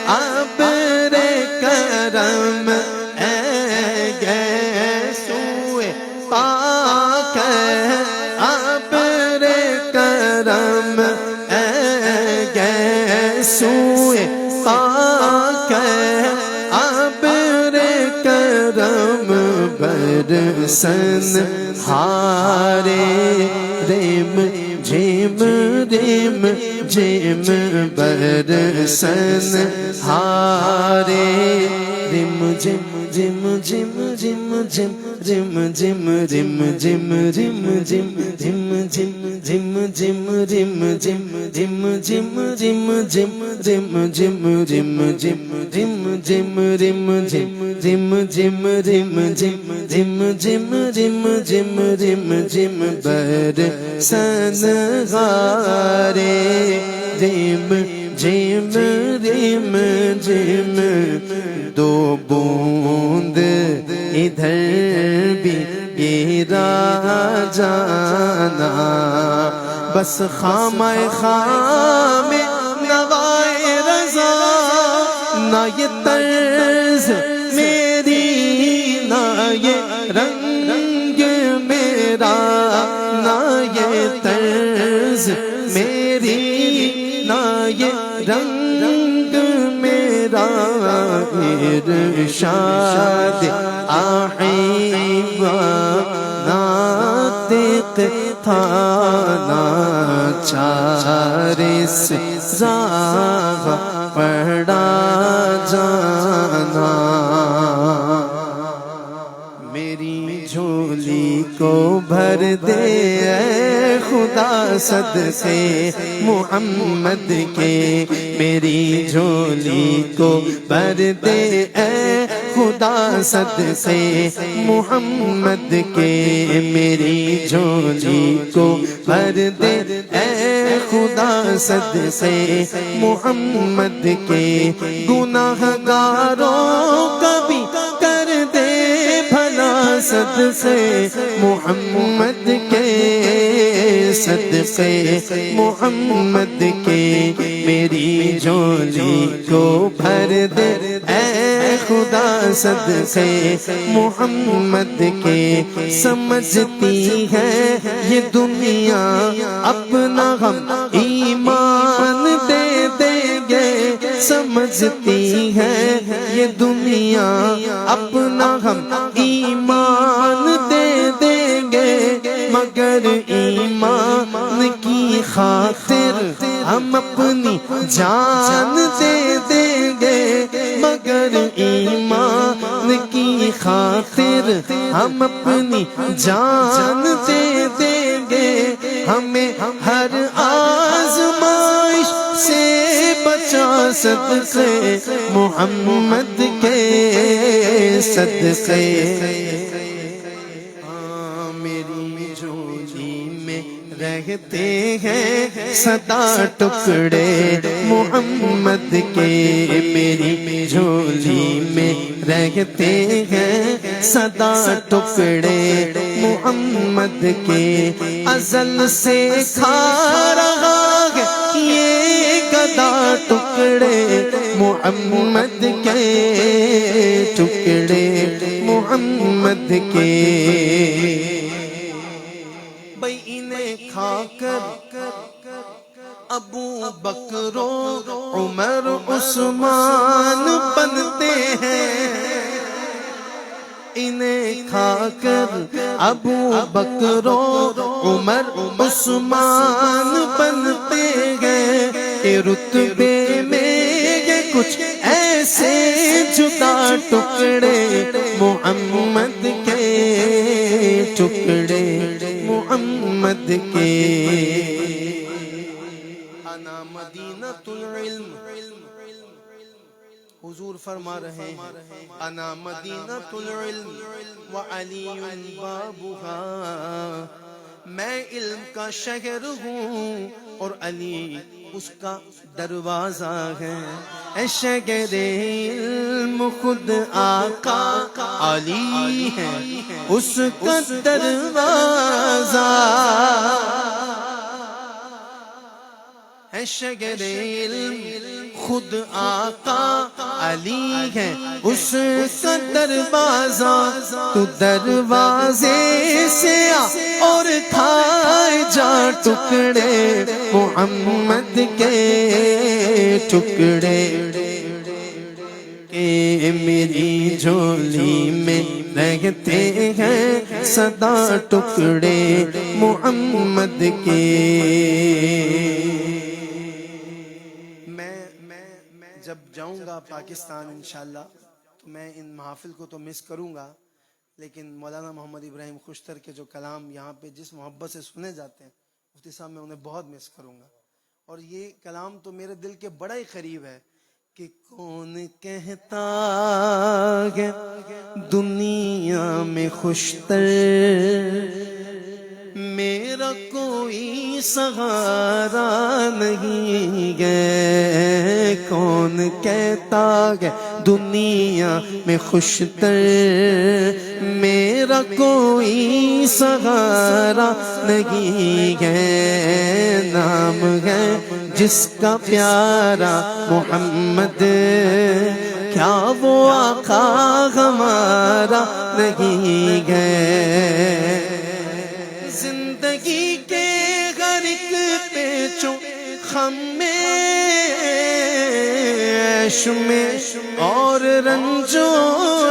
ابر کرم، اے گے سوئے پاک ابر کرم، اے گے سوئے پاک ابر کرم. برسن ہارے ریم جیم ریم جیم، برسن ہارے ریم جیم جم جم جم جم جم جم رم جم رم جم جم جم جم جم رم جم جم جم جم جم جم جم رم جم جم جم رم جم جم جم رم جم جم جم جم جم رم جم بر سن غارے رم جم رم جم دو بوند ادھر بھی گرا جانا بس خامہ خام نوائے رضا نہ یہ طرز میری نہ یہ رنگ میرا نہ یہ طرز میری نہ یہ رنگ میرا ارشاد آحیبا ناطق تھا ناچار سے زاغ پڑا جانا میری جھولی کو بھر دے اے خدا صدقے محمد کے میری جھولی کو بھر دے اے خدا صدقے محمد کے میری جھولی کو بھر دے اے خدا صدقے محمد کے گناہ گاروں کا بھی کر دے بھلا صدقے محمد کے صدقے محمد کے میری جھولی کو بھر دے اے خدا صدقے محمد کے سمجھتی ہے یہ دنیا اپنا ہم ایمان دے دیں گے سمجھتی ہے یہ دنیا اپنا ہم ایمان دے دیں گے مگر ایمان کی خاطر ہم اپنی جان دے دیں گے مگر ایمان کی خاطر ہم اپنی جان دے دیں گے ہمیں ہر آزمائش سے بچا صدقے محمد کے صدقے میری جھولی میں رہتے ہیں سدا ٹکڑے محمد کے میری جھولی میں رہتے ہیں سدا ٹکڑے محمد کے ازل سے کھا رہا ہے یہ گدا ٹکڑے محمد کے ٹکڑے محمد کے بھئی انہیں کھا کر ابو بکر و عمر عثمان بنتے ہیں انہیں کھا کر ابو بکر و عمر عثمان بنتے ہیں کہ رتبے میں یہ کچھ ایسے جدا ٹکڑے محمد کے ٹکڑے محمد کے انا مدینۃ العلم حضور فرما رہے ہیں انا مدینۃ العلم وعلی بابھا میں علم کا شہر ہوں اور علی اس کا دروازہ ہے اے شہر علم خود آقا علی ہے اس کا دروازہ ہے شہر علم خود آقا علی ہے اس کا دروازہ تو دروازے سے آ اور کھائے جا ٹکڑے محمد کے ٹکڑے کہ میری جھولی میں رہتے ہیں سدا ٹکڑے محمد کے میں جب جاؤں گا پاکستان انشاءاللہ تو میں ان محافل کو تو مس کروں گا، لیکن مولانا محمد ابراہیم خوشتر کے جو کلام یہاں پہ جس محبت سے سنے جاتے ہیں مفتی صاحب، میں انہیں بہت مس کروں گا. اور یہ کلام تو میرے دل کے بڑا ہی قریب ہے کہ کون کہتا ہے دنیا میں خوشتر میرا کوئی سہارا نہیں ہے. کون کہتا ہے دنیا میں خوشتر میرا کوئی سہارا نہیں ہے. نام ہے جس کا پیارا محمد، کیا وہ آقا ہمارا نہیں ہے. زندگی کے ہر ایک پیچوں خم میں، عیش میں اور رنج و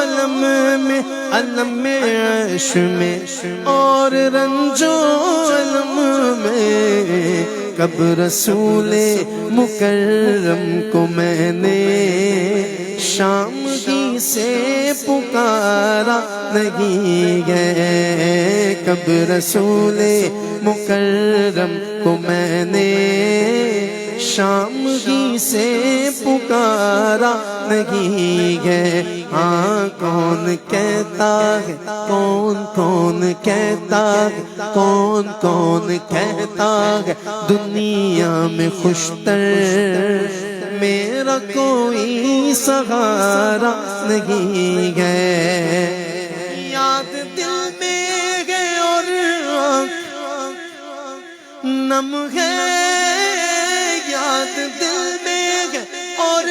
علم میں، علم میں عیش میں اور رنج و علم میں، کب رسول مکرم کو میں نے شام ہی سے پکارا نہیں ہے. کب رسول مکرم کو میں نے شام ہی سے پکارا نہیں ہے. ہاں کون کہتا ہے، کون کہتا ہے، کون کہتا ہے دنیا میں خوشتر میرا کوئی سہارا نہیں ہے. یاد دل میں ہے اور آنکھ نم ہے، یاد دل میں ہے اور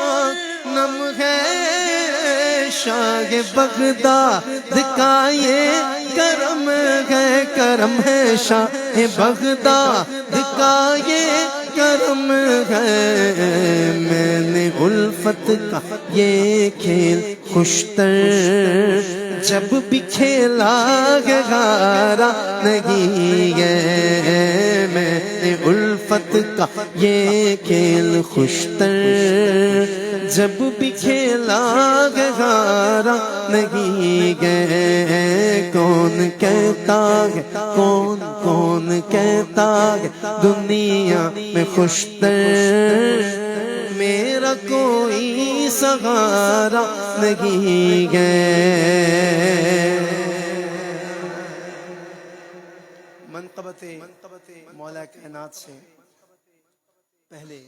آنکھ نم ہے. شاہ بغداد کا یہ کرم ہے، کرم ہے. شاہ بغداد کا یہ کرم ہے. میں نے الفت کا یہ کھیل خوشتر جب بھی کھیلا گارا نہیں ہے. میں نے الفت کا یہ کھیل خوشتر جب بھی کھیلا گارا نہیں ہے. کون کہتا ہے، کون کہتا ہے دنیا میں خوشتر میرا کوئی سہارا نہیں ہے. منقبت مولا کائنات سے پہلے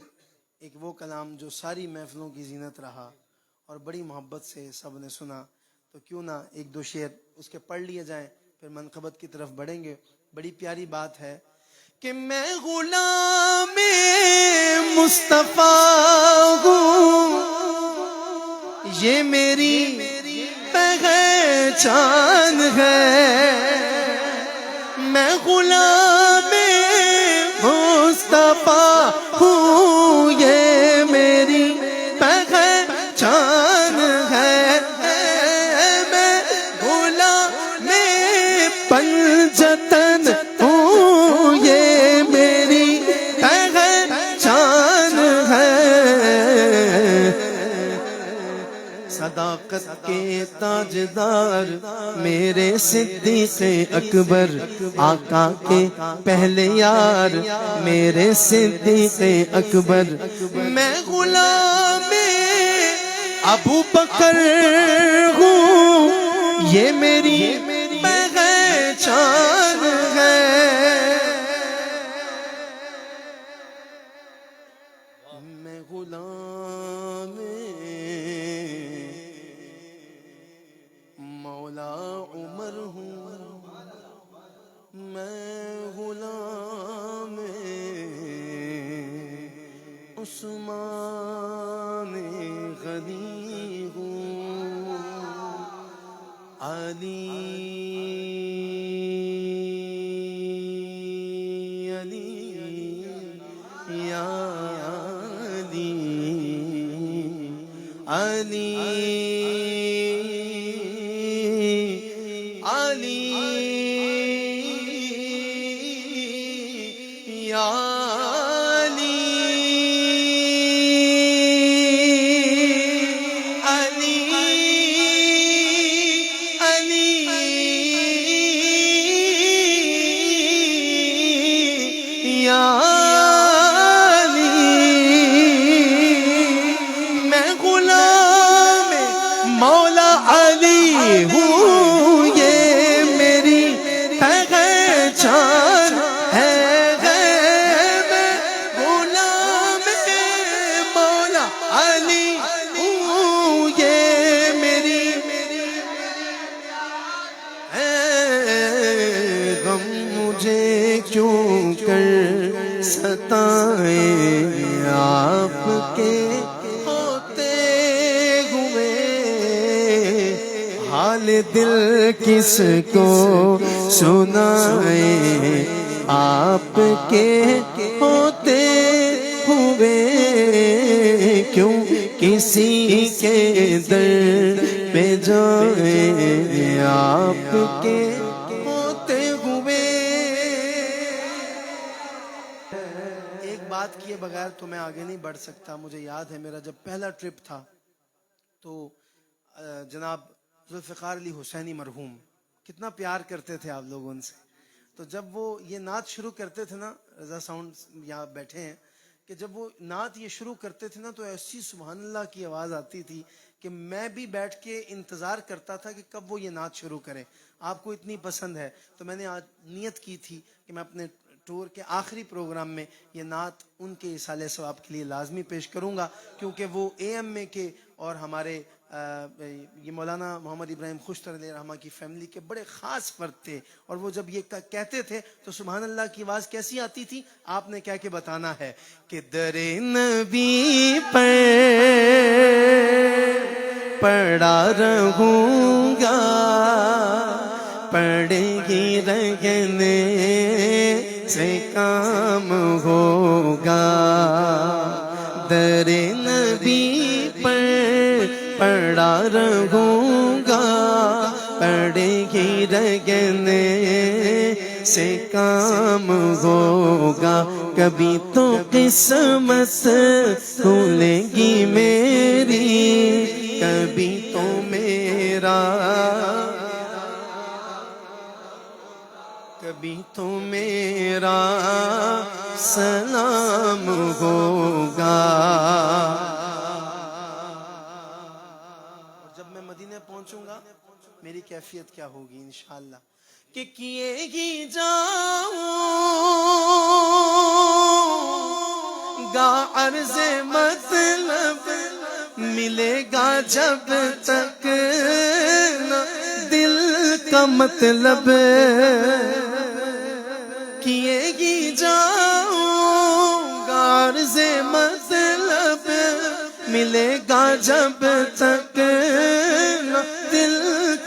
ایک وہ کلام جو ساری محفلوں کی زینت رہا اور بڑی محبت سے سب نے سنا، تو کیوں نہ ایک دو شعر اس کے پڑھ لیے جائیں، پھر منقبت کی طرف بڑھیں گے. بڑی پیاری بات ہے کہ میں غلام مصطفیٰ ہوں، یہ میری پہچان ہے. میں غلام مصطفیٰ ہوں، یہ میری پہچان ہے. میں غلام پنجتن ہوں، یہ میری پہچان ہے. صداقت کے تاجدار میرے صدیق اکبر، آقا کے پہلے یار میرے صدیق اکبر. میں غلام ابو بکر ہوں، یہ میری پہچان ہے. میں غلام مولا عمر ہوں، میں غلام عثمان غنی ہوں. علی علی یا علی علی علی یا علی علی میں غلام مولا علی ہوں، یہ میری پہچان ہے، میں غلام مولا علی ہوں، یہ میری غم مجھے کیوں کر ستائیں آپ کے ہوتے ہوئے، حال دل کس کو سنائیں آپ کے ہوتے ہوئے، کیوں کسی کے در پہ جائیں آپ کے ہوتے ہوئے۔ ایک بات کیے بغیر تو میں آگے نہیں بڑھ سکتا۔ مجھے یاد ہے میرا جب پہلا ٹرپ تھا تو جناب ذوالفقار علی حسینی مرحوم کتنا پیار کرتے تھے آپ لوگ ان سے، تو جب وہ یہ نعت شروع کرتے تھے نا، رضا ساؤنڈ یہاں بیٹھے ہیں، کہ جب وہ نعت یہ شروع کرتے تھے نا تو ایسی سبحان اللہ کی آواز آتی تھی کہ میں بھی بیٹھ کے انتظار کرتا تھا کہ کب وہ یہ نعت شروع کریں۔ آپ کو اتنی پسند ہے تو میں نے آج نیت کی تھی کہ میں اپنے ٹور کے آخری پروگرام میں یہ نعت ان کے اصالِ ثواب کے لیے لازمی پیش کروں گا، کیونکہ وہ AMA کے اور ہمارے یہ مولانا محمد ابراہیم خوشتر علیہ رحمہ کی فیملی کے بڑے خاص فرد تھے، اور وہ جب یہ کہتے تھے تو سبحان اللہ کی آواز کیسی آتی تھی آپ نے کہہ کے بتانا ہے کہ در نبی پر پڑا رہوں گا، پڑے گی رہنے سے کام ہوگا، در نبی پر پڑا رہوں گا، پڑے گی رہنے سے کام ہوگا، کبھی تو قسمت کھلے گی میری، کبھی تو میرا، کبھی تو میرا سلام ہوگا۔ اور جب میں مدینے پہنچوں گا میری کیفیت کیا ہوگی انشاءاللہ، کہ کیے ہی جاؤں گا عرض مطلب، ملے گا جب تک نہ دل کا مطلب، کیے ہی جاؤں گا عرض مطلب، ملے گا جب تک نہ دل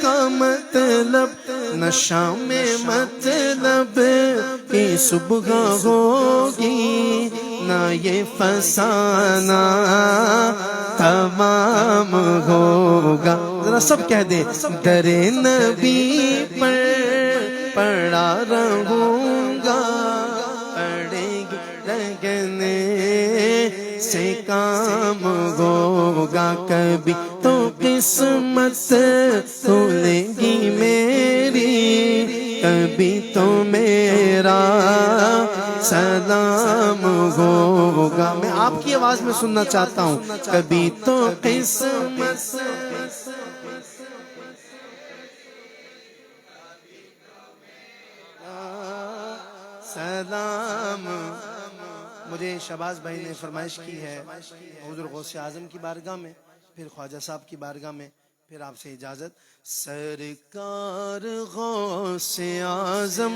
کا مطلب، نہ شام مطلب کی صبح ہوگی، نہ یہ فسانہ تمام ہوگا۔ ذرا سب کہہ دے، در نبی پر پڑا رہوں گا، پڑے گی رہنے سے کام ہوگا، کبھی تو قسمت کھلے گی میری، کبھی تو میرا سلام ہوگا۔ میں آپ کی آواز میں سننا چاہتا ہوں، کبھی تو قسمت سلام۔ مجھے شہباز بھائی نے فرمائش کی ہے حضور غوث اعظم کی بارگاہ میں، پھر خواجہ صاحب کی بارگاہ میں، پھر آپ سے اجازت۔ سرکار غوث اعظم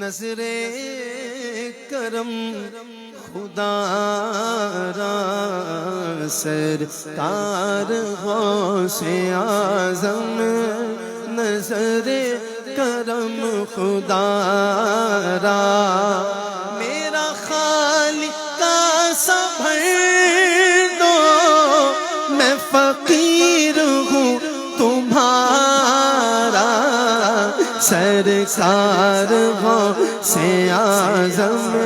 نظر کرم خدا را، سرکار غوث اعظم نظر کرم خدا را، میرا خالق کا سبر دو، میں فقیر ہوں تمہارا، سرکار غوث اعظم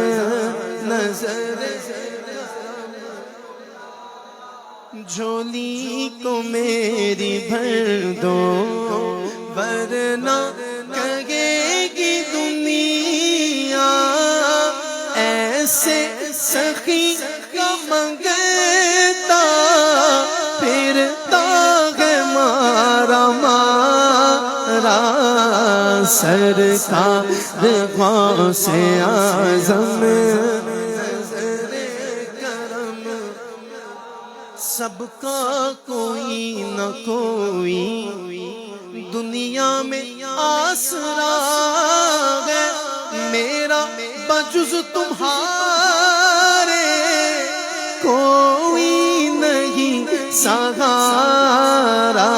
نظر جھولی کو میری بھر دو، ورنہ کہے گی دنیا سخی کا منگتا پھرتا ہے مارا مارا سرکار غوث اعظم سب کا کوئی نہ کوئی دنیا میں آسرا ہے میرا بجز تمہارے کوئی نہیں سہارا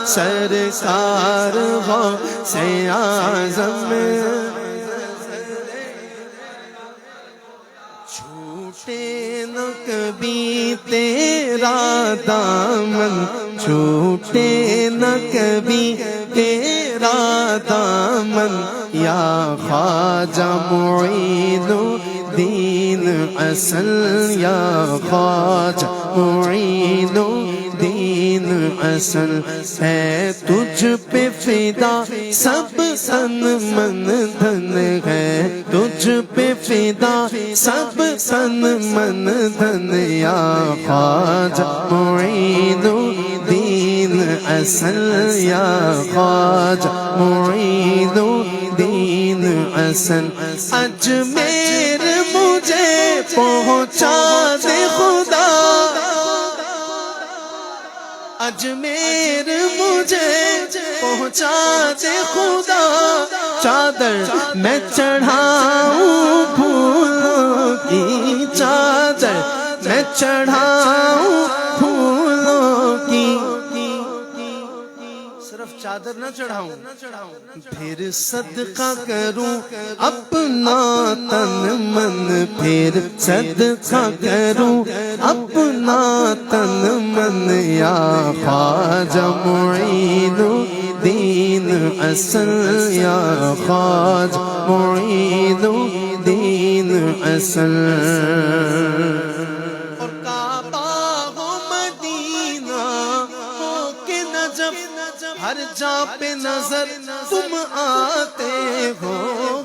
سرکار غوث اعظم چھوٹے نہ کبھی تیرا دامن چھوٹے نہ کبھی تیرا دامن یا خواجہ معین الدین اصل یا خواجہ معین الدین اصل ہے تجھ پہ فدا سب تن من دھن ہے تجھ پہ فدا سب تن من دھن یا خواجہ معین الدین اصل یا خواجہ معین الدین اصل اجمیر مجھے پہنچا دے خدا اجمیر مجھے پہنچا دے خدا چادر میں چڑھاؤں پھولوں کی چادر میں چڑھاؤں پھولوں کی صرف چادر نہ چڑھاؤں پھر صدقہ کروں اپنا تن من پھر صدقہ کروں اپنا تن من یا خواجہ معین الدین اصل یا خواجہ معین الدین اصل اور کعبہ ہو مدینہ ہو کے نجف ہر جا پہ نظر تم آتے ہو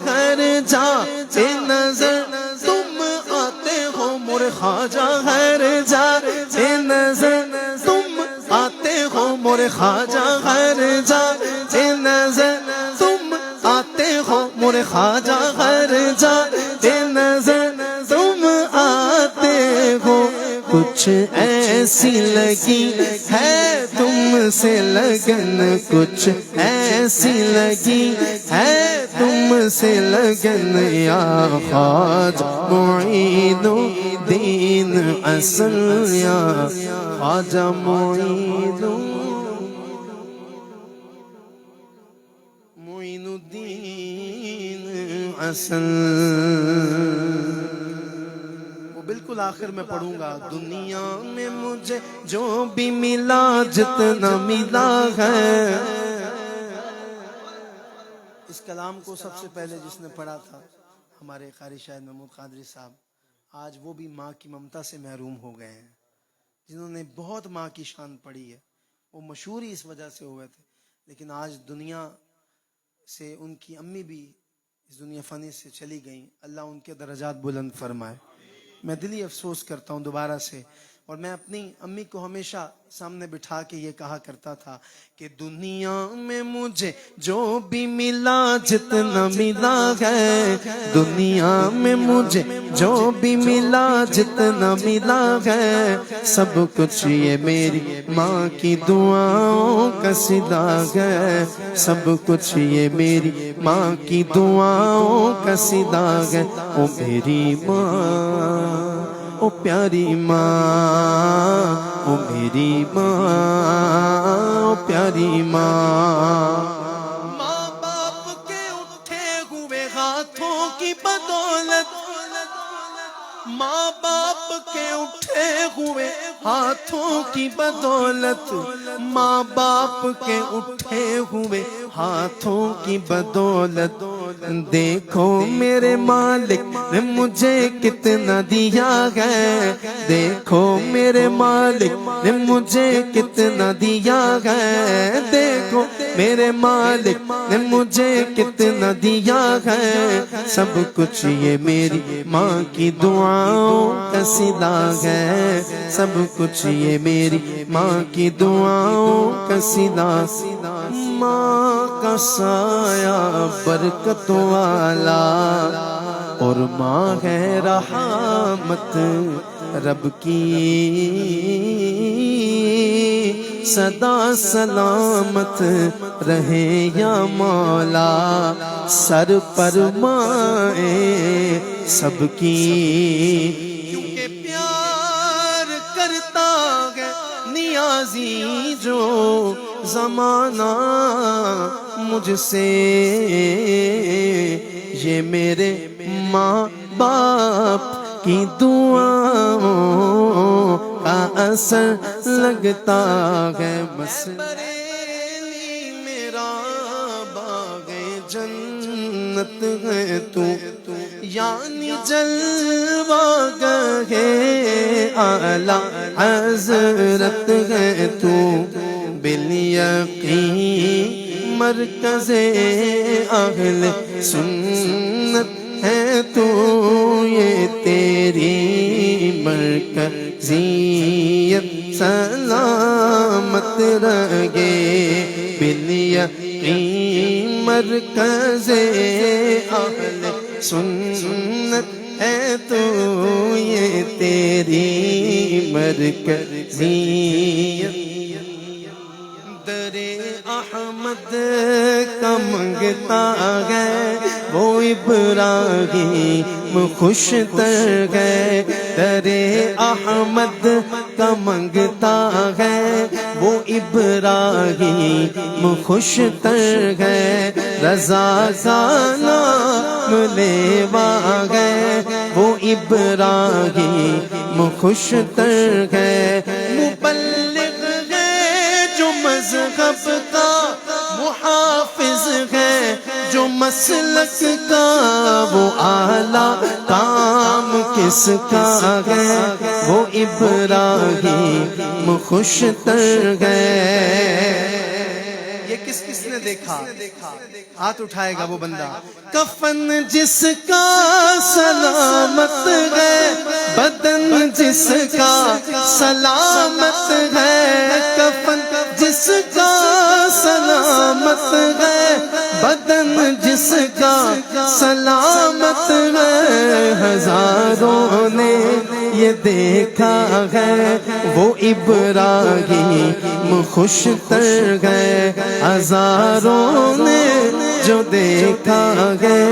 ہر جا پہ نظر تم آتے ہو مور خواجہ ہر جا پہ نظر تم آتے ہو مور خواجہ ہر جا پہ نظر تم آتے ہو مور خواجہ ہر جا پہ نظر تم آتے ہو کچھ ایسی لگی ہے تم سے لگن کچھ ایسی لگی ہے تم سے لگن یا خواجہ معین الدین اصل یا خواجہ معین الدین اصل بالکل آخر میں پڑھوں گا دنیا میں مجھے جو بھی ملا جتنا ملا ہے اس کلام کو سب سے پہلے جس نے پڑھا تھا ہمارے قاری شاہد محمود قادری صاحب آج وہ بھی ماں کی ممتا سے محروم ہو گئے ہیں جنہوں نے بہت ماں کی شان پڑھی ہے وہ مشہور ہی اس وجہ سے ہوئے تھے لیکن آج دنیا سے ان کی امی بھی اس دنیا فانی سے چلی گئیں اللہ ان کے درجات بلند فرمائے میں دلی افسوس کرتا ہوں دوبارہ سے اور میں اپنی امی کو ہمیشہ سامنے بٹھا کے یہ کہا کرتا تھا کہ دنیا میں مجھے جو بھی ملا جتنا ملا ہے دنیا میں مجھے جو بھی ملا جتنا ملا ہے سب کچھ یہ میری ماں کی دعاؤں کا صدا ہے سب کچھ یہ میری ماں کی دعاؤں کا صدا ہے او میری ماں او پیاری ماں او میری ماں او پیاری ماں ماں باپ کے اٹھے ہوئے ہاتھوں کی بدولت ماں باپ کے اٹھے ہوئے ہاتھوں کی بدولت ماں باپ کے اٹھے ہوئے ہاتھوں کی بدولت دیکھو میرے مالک نے مجھے کتنا دیا ہے، دیکھو میرے مالک نے مجھے کتنا دیا ہے، دیکھو میرے مالک نے مجھے کتنا دیا ہے، سب کچھ یہ میری ماں کی دعاؤں کا صلہ ہے، سب کچھ یہ میری ماں کی دعاؤں کا صلہ، ماں کا سایہ برکت والا، اور ماں ہے رحمت رب کی، سدا سلامت رہے یا مولا، سر پر مائے سب کی، کیونکہ پیار کرتا ہے نیازی جو زمانہ مجھ سے، یہ میرے ماں باپ کی دعاؤں کا اثر لگتا ہے، بس بریلی میرا باغ جنت ہے تو، یعنی جلوہ گاہ اعلی حضرت ہے تو، بالیقین مرکز اہل سنت ہے تو، یہ تیری مرکزیت سلامت رہے، بالیقین مرکز اہل سنت ہے تو، یہ تیری مرکزیت، در احمد کا منگتا ہے وہ ابراہیم خوش تر ہے، در احمد کا منگتا ہے وہ ابراہیم خوش تر ہے، رضا کا نام لیوا ہے وہ ابراہیم خوش تر ہے، مبلغ ہے جو مذہب کا، محافظ ہے جو مسلک کا، وہ اعلیٰ کام کس کا ہے وہ ابراہیم خوش تر ہے، یہ کس کس نے دیکھا؟ ہاتھ اٹھائے گا وہ بندہ، کفن جس کا سلامت ہے، بدن جس کا سلامت ہے، کفن جس کا سلامت ہے، بدن جس کا سلامت ہے، ہزاروں نے یہ دیکھا ہے وہ ابراہیم خوش تر ہے، ہزاروں نے جو دیکھا ہے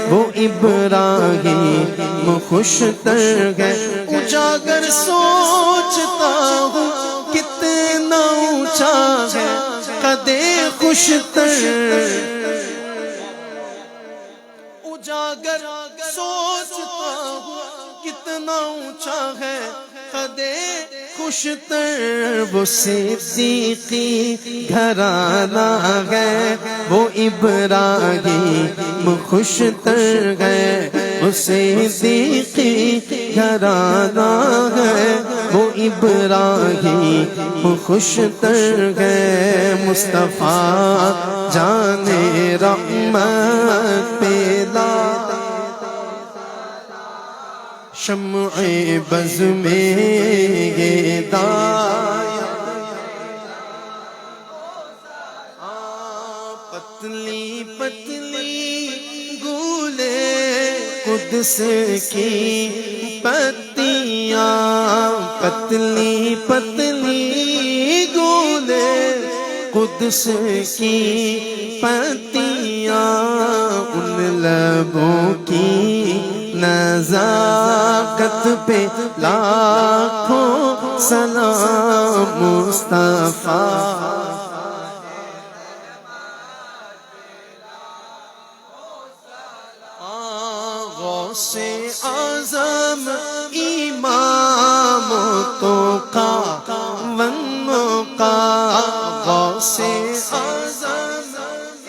وہ ابراہیم خوش تر ہے، اجاگر سوچتا ہوں کتنا اونچا ہے قد خوش تر، اجاگر سوچتا ہوں کتنا اونچا ہے قد خوش تر، وہ صدیقی گھرانہ ہے وہ ابراہیم خوش تر ہے، وہ صدیقی گھرانہ ہے وہ ابراہیم خوش تر ہے، مصطفیٰ جان رحمت پیلا، شمع بز میں یہ دایا، پتلی پتلی گولے قدس کی پتیاں، پتلی پتلی گولے قدس کی پتیاں، ان لبوں کی نزاکت پہ لاکھوں سلام مصطفیٰ، غوث اعظم امام توقا ونقا، غوث اعظم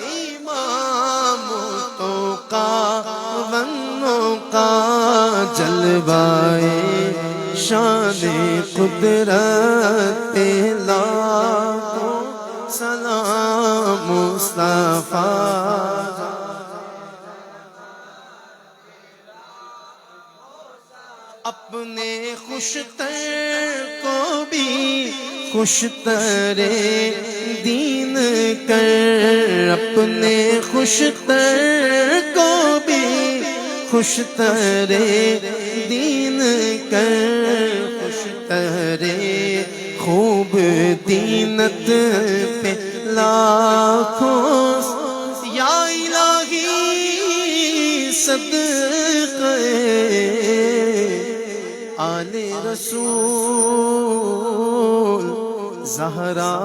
امام توقا جلوائے شان قدرت لاکھوں سلام مصطفیٰ اپنے خوشتر کو بھی خوشتر دین کر اپنے خوشتر کو بھی خوشتر دین کر خوشتر خوب دینت پہ لاکھوں یا الہی صدقے آل رسول زہرا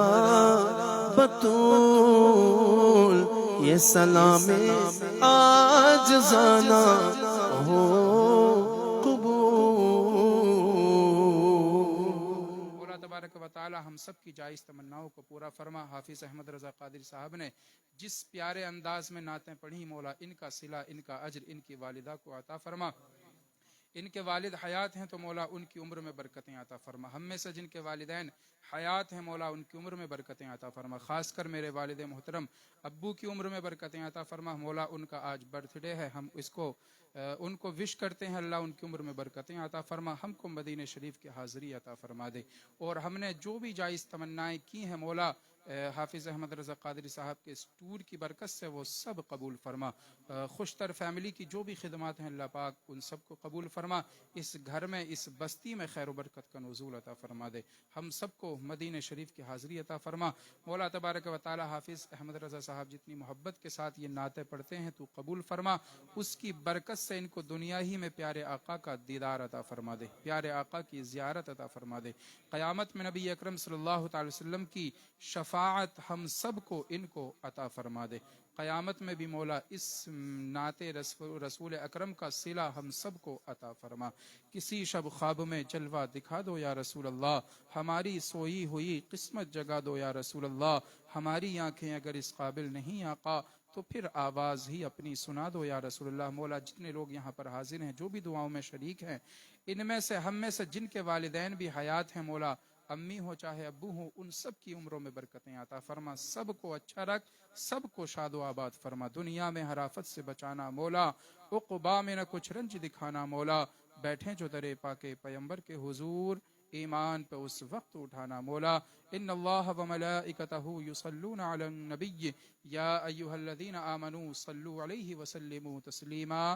بطول یہ سلام آج زانا ہو قبول۔ مولا تبارک و تعالی ہم سب کی جائز تمناؤں کو پورا فرما۔ حافظ احمد رضا قادری صاحب نے جس پیارے انداز میں نعتیں پڑھی، مولا ان کا صلہ، ان کا اجر ان کی والدہ کو عطا فرما۔ ان کے والد حیات ہیں تو مولا ان کی عمر میں برکتیں عطا فرما۔ ہم میں سے جن کے والدین حیات ہیں مولا ان کی عمر میں برکتیں عطا فرما۔ خاص کر میرے والد محترم ابو کی عمر میں برکتیں عطا فرما۔ مولا ان کا آج برتھ ڈے ہے، ہم ان کو وش کرتے ہیں، اللہ ان کی عمر میں برکتیں عطا فرما۔ ہم کو مدینہ شریف کی حاضری عطا فرما دے، اور ہم نے جو بھی جائز تمنائیں کی ہیں مولا حافظ احمد رضا قادری صاحب کے اس ٹور کی برکت سے وہ سب قبول فرما۔ خوشتر فیملی کی جو بھی خدمات ہیں اللہ پاک ان سب کو قبول فرما۔ اس گھر میں، اس بستی میں خیر و برکت کا نزول عطا فرما دے۔ ہم سب کو مدینہ شریف کی حاضری عطا فرما۔ مولا تبارک و تعالی حافظ احمد رضا صاحب جتنی محبت کے ساتھ یہ نعتیں پڑھتے ہیں تو قبول فرما۔ اس کی برکت سے ان کو دنیا ہی میں پیارے آقا کا دیدار عطا فرما دے، پیارے آقا کی زیارت عطا فرما دے۔ قیامت میں نبی اکرم صلی اللہ تعالی وسلم کی شفاعت ہم سب کو ان کو عطا فرما دے۔ قیامت میں بھی مولا اس نعت رسول اکرم کا صلہ ہم سب کو عطا فرما۔ کسی شب خواب میں جلوہ دکھا دو یا رسول اللہ، ہماری سوئی ہوئی قسمت جگا دو یا رسول اللہ، ہماری آنکھیں اگر اس قابل نہیں آقا تو پھر آواز ہی اپنی سنا دو یا رسول اللہ۔ مولا جتنے لوگ یہاں پر حاضر ہیں، جو بھی دعاؤں میں شریک ہیں، ان میں سے ہم میں سے جن کے والدین بھی حیات ہیں مولا، امی ہو چاہے ابو ہو، ان سب کی عمروں میں برکتیں عطا فرما۔ سب کو اچھا رکھ، سب کو شاد و آباد فرما۔ دنیا میں ہر آفت سے بچانا مولا، عقبا میں نہ کچھ رنج دکھانا مولا۔ بیٹھیں جو درے پاکے پیمبر کے حضور، ایمان پہ اس وقت اٹھانا مولا۔ ان اللہ و ملائکتہ یصلون علی النبی یا ایھا الذین آمنوا صلوا علیہ وسلموا تسلیما۔